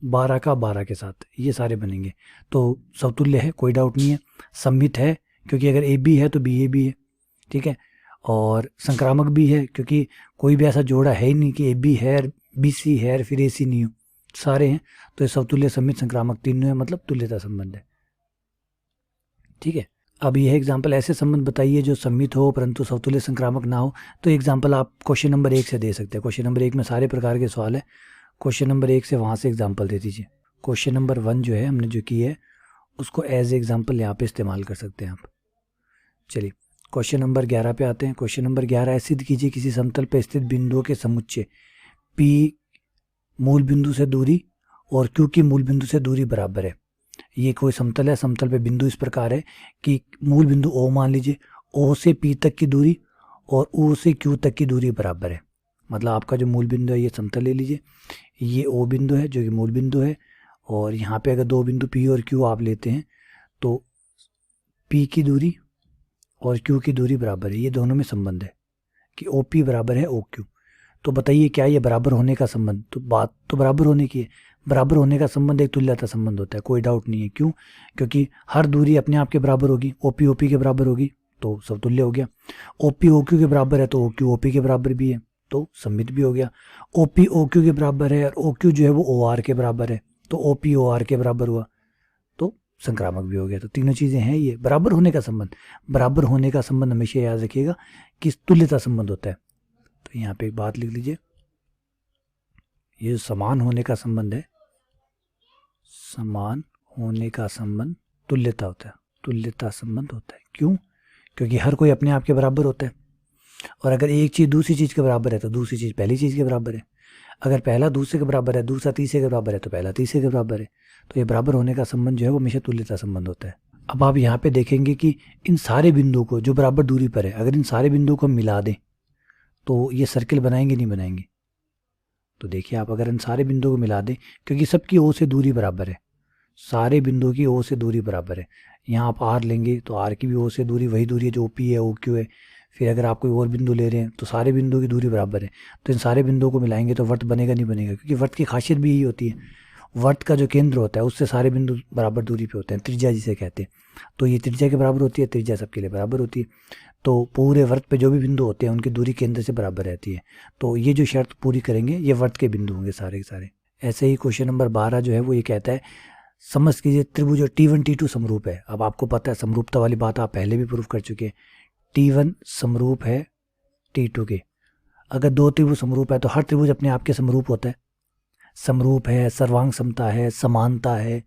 12 का 12 के साथ, ये सारे बनेंगे। तो समतुल्य है, कोई डाउट नहीं है, सममित है क्योंकि अगर ए बी है तो बी ए भी है, ठीक है। और संक्रामक भी है क्योंकि कोई भी ऐसा जोड़ा है ही नहीं कि ए बी है, बी सी है, फिर ए सी नहीं हो, सारे हैं। तो ये समतुल्य, सममित, संक्रामक तीनों है, मतलब तुल्यता संबंध है, ठीक है। अब यह एग्जाम्पल ऐसे संबंध बताइए जो सम्मित हो परंतु समतुल्य संक्रामक ना हो। तो एग्जाम्पल आप क्वेश्चन नंबर 1 से दे सकते हैं। क्वेश्चन नंबर 1 में सारे प्रकार के सवाल है। क्वेश्चन नंबर 1 से वहाँ से एग्जाम्पल दे दीजिए। क्वेश्चन नंबर 1 जो है हमने जो की है उसको एज एग्जाम्पल यहाँ पे इस्तेमाल कर सकते हैं आप। चलिए क्वेश्चन नंबर 11 पे आते हैं। क्वेश्चन नंबर 11 है, सिद्ध कीजिए किसी समतल पर स्थित बिंदुओं के समुच्चय P मूल बिंदु से दूरी और Q की मूल बिंदु से दूरी बराबर है। ये कोई समतल है, समतल पे बिंदु इस प्रकार है कि मूल बिंदु O मान लीजिए, O से P तक की दूरी और O से Q तक की दूरी बराबर है। मतलब आपका जो मूल बिंदु है ये समतल ले लीजिए, ये O बिंदु है जो कि मूल बिंदु है, और यहाँ पे अगर दो बिंदु P और Q आप लेते हैं तो P की दूरी और Q की दूरी बराबर है। ये दोनों में संबंध है कि OP बराबर है OQ। तो बताइए क्या ये बराबर होने का संबंध? तो बात तो बराबर होने की है। बराबर होने का संबंध एक तुल्यता संबंध होता है, कोई डाउट नहीं है। क्यों? क्योंकि हर दूरी अपने आप के बराबर होगी। OP OP के बराबर होगी तो समतुल्य हो गया। OP OQ के बराबर है तो OQ OP के बराबर भी है तो सममित भी हो गया। OP OQ के बराबर है और OQ जो है वो OR के बराबर है तो OP OR के बराबर हुआ तो संक्रामक भी हो गया। तो तीनों चीजें हैं ये बराबर होने का संबंध। बराबर होने का संबंध हमेशा याद रखिएगा कि तुल्यता संबंध होता है। तो यहाँ पे एक बात लिख लीजिए, ये जो समान होने का संबंध है, समान होने का संबंध तुल्यता होता है, तुल्यता संबंध होता है। क्यों? क्योंकि हर कोई अपने आप के बराबर होता है, और अगर एक चीज दूसरी चीज के बराबर है तो दूसरी चीज पहली चीज के बराबर है। अगर पहला दूसरे के बराबर है, दूसरा तीसरे के बराबर है तो पहला तीसरे के बराबर है। तो ये बराबर होने का संबंध जो है वो हमेशा तुल्यता संबंध होता है। अब आप यहाँ पे देखेंगे कि इन सारे बिंदुओं को जो बराबर दूरी पर है, अगर इन सारे बिंदुओं को मिला दें तो ये सर्किल बनाएंगे नहीं बनाएंगे? तो देखिए आप अगर इन सारे बिंदुओं को मिला दें, क्योंकि सबकी ओ से दूरी बराबर है, सारे बिंदुओं की ओ से दूरी बराबर है। यहाँ आप आर लेंगे तो आर की भी ओ से दूरी वही दूरी है जो OP है OQ है। फिर अगर आप कोई और बिंदु ले रहे हैं तो सारे बिंदुओं की दूरी बराबर है। तो इन सारे बिंदुओं को मिलाएंगे तो वर्त बनेगा नहीं बनेगा? क्योंकि वर्त की खासियत भी यही होती है, वर्त का जो केंद्र होता है उससे सारे बिंदु बराबर दूरी पे होते हैं, त्रिज्या जिसे कहते हैं। तो ये त्रिज्या के बराबर होती है, त्रिज्या सबके लिए बराबर होती है। तो पूरे वर्त पे जो भी बिंदु होते हैं उनकी दूरी केंद्र से बराबर रहती है। तो ये जो शर्त पूरी करेंगे ये वर्त के बिंदु होंगे सारे के सारे। ऐसे ही क्वेश्चन नंबर 12 जो है वो ये कहता है, समझ कीजिए त्रिभुज T1 T2 समरूप है। अब आपको पता है समरूपता वाली बात आप पहले भी प्रूव कर चुके हैं। T1 समरूप है T2 के। अगर दो त्रिभुज समरूप है तो हर त्रिभुज अपने आप के समरूप होता है। समरूप है, सर्वांग समता है, समानता है,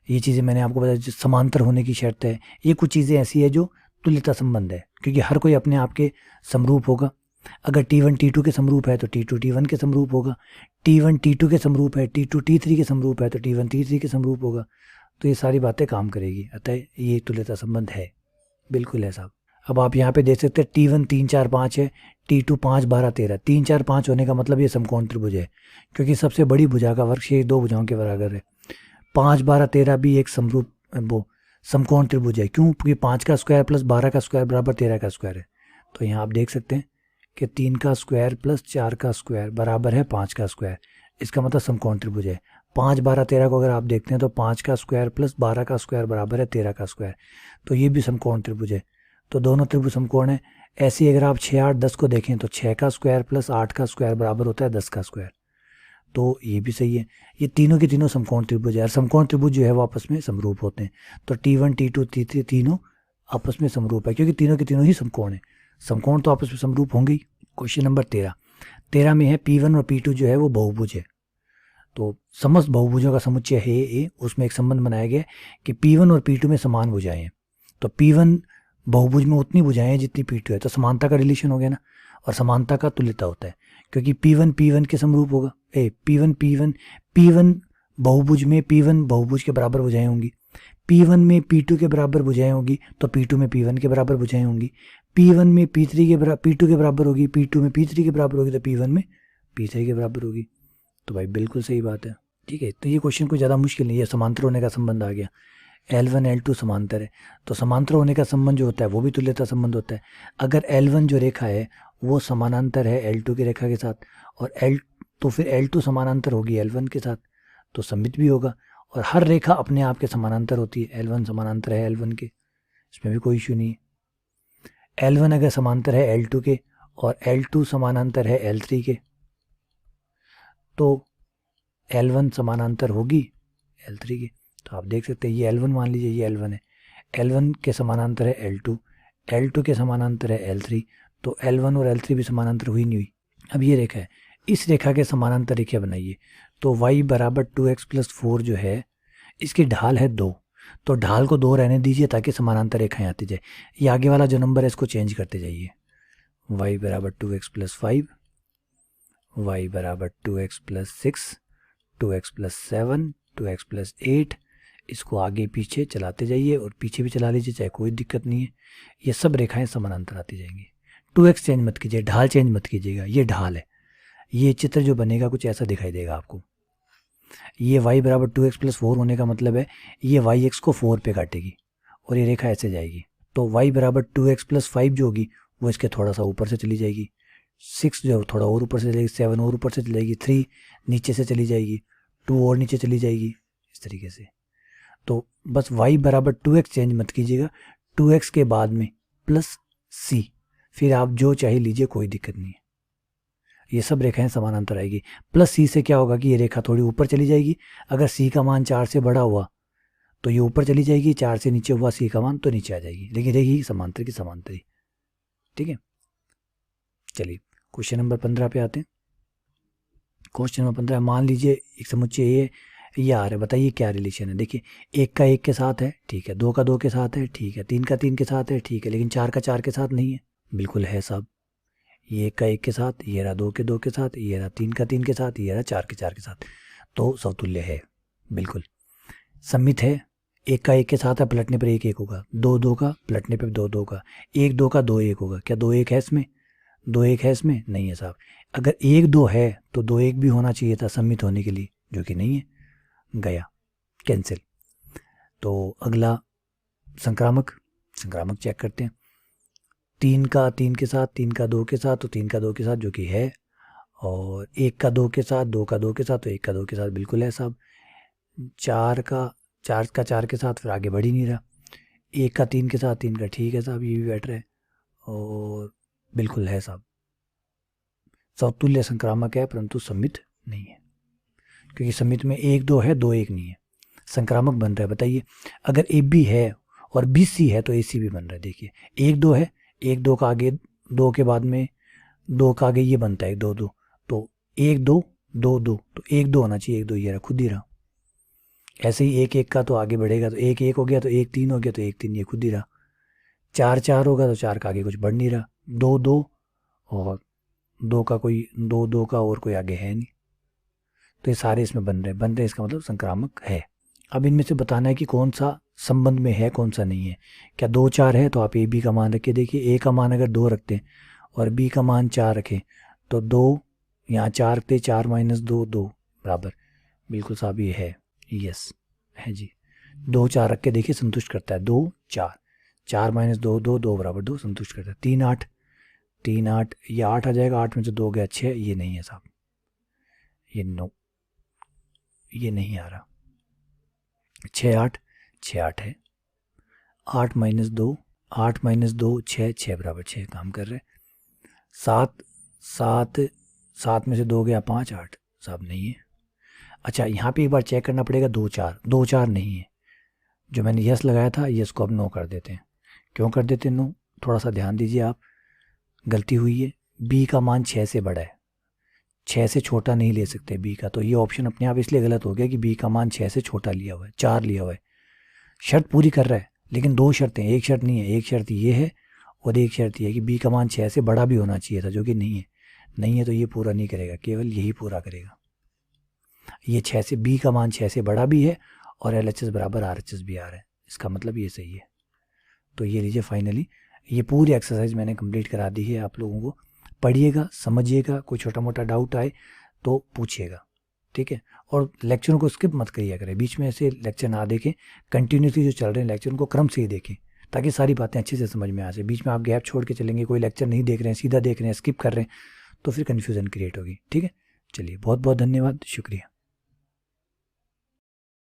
ये चीज़ें मैंने आपको बताया। समांतर होने की शर्त है, ये कुछ चीज़ें ऐसी है जो तुल्यता संबंध है, क्योंकि हर कोई अपने आप के समरूप होगा। अगर T1 T2 के समरूप है तो T2 T1 के समरूप होगा। T1 T2 के समरूप है, T2 T3 के समरूप है तो T1 T3 के समरूप होगा। तो ये सारी बातें काम करेगी, अतः ये तुल्यता संबंध है, बिल्कुल है साहब। अब आप यहाँ पे देख सकते हैं T1 3 4 5 है, T2 5 12 13। 3 4 5 होने का मतलब ये समकोण त्रिभुज है, क्योंकि सबसे बड़ी भुजा का वर्ग शेष दो भुजाओं के बराबर है। 5 12 13 भी एक समरूप वो समकोण त्रिभुज है। क्यों? क्योंकि 5 का स्क्वायर प्लस 12 का स्क्वायर बराबर 13 का स्क्वायर है। तो यहाँ आप देख सकते हैं कि 3 का स्क्वायर प्लस 4 का स्क्वायर बराबर है 5 का स्क्वायर। इसका मतलब समकोण त्रिभुज है। 5 12 13 को अगर आप देखते हैं तो 5 का स्क्वायर प्लस 12 का स्क्वायर बराबर है 13 का स्क्वायर। तो ये भी समकोण त्रिभुज है। तो दोनों त्रिभुज समकोण है। ऐसे ही अगर आप 6 8 10 को देखें तो 6 का स्क्वायर प्लस 8 का स्क्वायर बराबर होता है 10 का स्क्वायर। तो ये भी सही है। ये तीनों के तीनों समकोण त्रिभुज है, और समकोण त्रिभुज जो है वो आपस में समरूप होते हैं। तो T1 T2 T3 तीनों आपस में समरूप है, क्योंकि तीनों के तीनों ही समकोण है। समकोण तो आपस में समरूप होंगे ही। क्वेश्चन नंबर 13 में है P1 और P2 जो है वो बहुभुज है। तो समस्त बहुभुजों का समुच्चय है ए, उसमें एक संबंध बनाया गया कि P1 और P2 में समान भुजाएं हैं। तो P1 बहुभुज में उतनी भुजाएं हैं जितनी P2 है। तो समानता का रिलेशन हो गया ना, और समानता का तुल्यता होता है, क्योंकि P1 P1 के समरूप होगा। P1 बहुभुज में P1 बहुभुज के बराबर भुजाएं होंगी। P1 में P2 के बराबर भुजाएं होगी तो P2 में P1 के बराबर भुजाएं होंगी। P1 में P3 के बराबर P2 के बराबर होगी, P2 में P3 के बराबर होगी तो P1 में P3 के बराबर होगी। तो भाई बिल्कुल सही बात है, ठीक है। तो ये क्वेश्चन कोई ज़्यादा मुश्किल नहीं है, समांतर होने का संबंध आ गया। L1 L2 समांतर है, तो समांतर होने का संबंध जो होता है वो भी तुल्यता संबंध होता है। अगर L1 जो रेखा है वो समानांतर है L2 की रेखा के साथ, और तो फिर L2 समानांतर होगी L1 के साथ, तो सममित भी होगा। और हर रेखा अपने आप के समानांतर होती है। L1 समानांतर है L1 के, इसमें भी कोई इशू नहीं है। L1 अगर समांतर है L2 के और L2 समानांतर है L3 के, तो L1 समानांतर होगी L3 के। तो आप देख सकते हैं ये L1 मान लीजिए, ये L1 है। L1 के समानांतर है L2, L2 के समानांतर है L3, तो L1 और L3 भी समानांतर हुई नहीं हुई। अब ये रेखा है, इस रेखा के समानांतर रेखा बनाइए। तो y बराबर 2x प्लस 4 जो है इसकी ढाल है 2, तो ढाल को 2 रहने दीजिए ताकि समानांतर रेखाएं आती जाए। ये आगे वाला जो नंबर है इसको चेंज करते जाइए। y बराबर 2x प्लस 5, y बराबर 2x plus 6, 2x plus 7, 2x plus 8, इसको आगे पीछे चलाते जाइए और पीछे भी चला लीजिए, चाहे कोई दिक्कत नहीं है। ये सब रेखाएं समानांतर आती जाएंगी। 2x चेंज मत कीजिए, ढाल चेंज मत कीजिएगा, ये ढाल है। ये चित्र जो बनेगा कुछ ऐसा दिखाई देगा आपको। ये y बराबर 2x प्लस 4 होने का मतलब है ये yx को 4 पे काटेगी और ये रेखा ऐसे जाएगी। तो y बराबर 2x प्लस 5 जो होगी वो इसके थोड़ा सा ऊपर से चली जाएगी, 6 जो थोड़ा और ऊपर से चलेगी, 7 और ऊपर से चली जाएगी, 3 नीचे से चली जाएगी, 2 और नीचे चली जाएगी, इस तरीके से। तो बस y बराबर 2x चेंज मत कीजिएगा, 2x के बाद में प्लस c, फिर आप जो चाहे लीजिए, कोई दिक्कत नहीं है। ये सब रेखाएं समानांतर आएगी। प्लस सी से क्या होगा कि ये रेखा थोड़ी ऊपर चली जाएगी। अगर सी का मान 4 से बड़ा हुआ तो ये ऊपर चली जाएगी, 4 से नीचे हुआ सी का मान तो नीचे आ जाएगी, लेकिन रहेगी समांतर की समांतर ही। ठीक है, चलिए क्वेश्चन नंबर 15 पे आते हैं। क्वेश्चन नंबर 15, मान लीजिए एक समुच्चय ये आ रहा है, बताइए क्या रिलेशन है। देखिए 1 का 1 के साथ है, ठीक है, 2 का 2 के साथ है, ठीक है, 3 का 3 के साथ है, ठीक है, लेकिन 4 का 4 के साथ नहीं है। बिल्कुल है साहब, ये 1 का 1 के साथ, ये रहा 2 के 2 के साथ, ये रहा 3 का 3 के साथ, ये रहा 4 के 4 के साथ, तो समतुल्य है। बिल्कुल सममित है। 1 का 1 के साथ है, पलटने पर 1 1 होगा, 2 2 का पलटने पर 2 2 का, 1 2 का 2 1 होगा। क्या 2 1 है इसमें? 2 1 है इसमें? नहीं है साहब। अगर 1 2 है तो 2 1 भी होना चाहिए था सममित होने के लिए, जो कि नहीं है, गया कैंसिल। तो अगला संक्रामक चेक करते हैं। 3 का 3 के साथ, 3 का 2 के साथ, तो 3 का 2 के साथ जो कि है, और 1 का 2 के साथ, 2 का 2 के साथ, तो 1 का 2 के साथ बिल्कुल है साहब। 4 का 4 के साथ फिर आगे बढ़ ही नहीं रहा। 1 का 3 के साथ, 3 का, ठीक है साहब, ये भी बेटर है, और बिल्कुल है साहब। समतुल्य संक्रामक है परंतु सममित नहीं है, क्योंकि सममित में 1 2 है, 2 1 नहीं है, संक्रामक बन रहा है। बताइए अगर ए बी है और बी सी है तो ए सी भी बन रहा है। देखिए 1 2 है, 1 2 का आगे, 2 के बाद में 2 का आगे ये बनता है 2 2, तो 1 2 2 2, तो 1 2 होना चाहिए, 1 2 ये रहा, खुद ही रहा। ऐसे ही 1 1 का तो आगे बढ़ेगा, तो 1 1 हो गया, तो 1 3 हो गया, तो 1 3 ये खुद ही रहा। 4 4 होगा तो 4 का आगे कुछ बढ़ नहीं रहा, 2 2, और 2 का कोई 2 2 का और कोई आगे है नहीं, तो ये सारे इसमें बन रहे हैं, इसका मतलब संक्रामक है। अब इनमें से बताना है कि कौन सा संबंध में है, कौन सा नहीं है। क्या 2 4 है तो आप ए बी का मान रखिए। देखिए ए का मान अगर 2 रखते हैं और बी का मान 4 रखें तो 2 यहाँ 4 रखते, 4 माइनस 2 2 बराबर, बिल्कुल साहब ये है, यस है जी। 2 4 रख के देखिए संतुष्ट करता है, 2 4, 4 माइनस 2 2 2 बराबर 2 संतुष्ट करता है। 3 8, 3 8, ये 8 आ जाएगा, 8 में से 2 गया 6, ये नहीं है साहब, ये नो, ये नहीं आ रहा। 6 8, 6 8 है, 8 माइनस 2, 8 माइनस 2 6, 6 बराबर 6 काम कर रहे। 7 7, 7 में से 2 गया 5 8 साहब नहीं है। अच्छा यहाँ पे एक बार चेक करना पड़ेगा, 2 4, 2 4 नहीं है। जो मैंने यस लगाया था यस को अब नो कर देते हैं। क्यों कर देते हैं नो? थोड़ा सा ध्यान दीजिए आप, गलती हुई है। बी का मान 6 से बड़ा है, 6 से छोटा नहीं ले सकते बी का, तो ये ऑप्शन अपने आप इसलिए गलत हो गया कि बी का मान 6 से छोटा लिया हुआ है, 4 लिया हुआ है। शर्त पूरी कर रहा है, लेकिन 2 शर्तें, एक शर्त नहीं है। एक शर्त ये है और एक शर्त ये है कि बी का मान 6 से बड़ा भी होना चाहिए था, जो कि नहीं है। नहीं है तो ये पूरा नहीं करेगा, केवल यही पूरा करेगा। ये 6 से, बी का मान 6 से बड़ा भी है और LHS बराबर RHS भी आ रहा है, इसका मतलब ये सही है। तो ये लीजिए फाइनली ये पूरी एक्सरसाइज मैंने कंप्लीट करा दी है आप लोगों को। पढ़िएगा, समझिएगा, कोई छोटा मोटा डाउट आए तो पूछिएगा, ठीक है। और लेक्चरों को स्किप मत करिए करें, बीच में ऐसे लेक्चर ना देखें, कंटिन्यूसली जो चल रहे हैं लेक्चर उनको क्रम से ही देखें, ताकि सारी बातें अच्छे से समझ में आ जाए। बीच में आप गैप छोड़ के चलेंगे, कोई लेक्चर नहीं देख रहे हैं, सीधा देख रहे हैं, स्किप कर रहे हैं, तो फिर कन्फ्यूज़न क्रिएट होगी, ठीक है। चलिए बहुत बहुत धन्यवाद, शुक्रिया।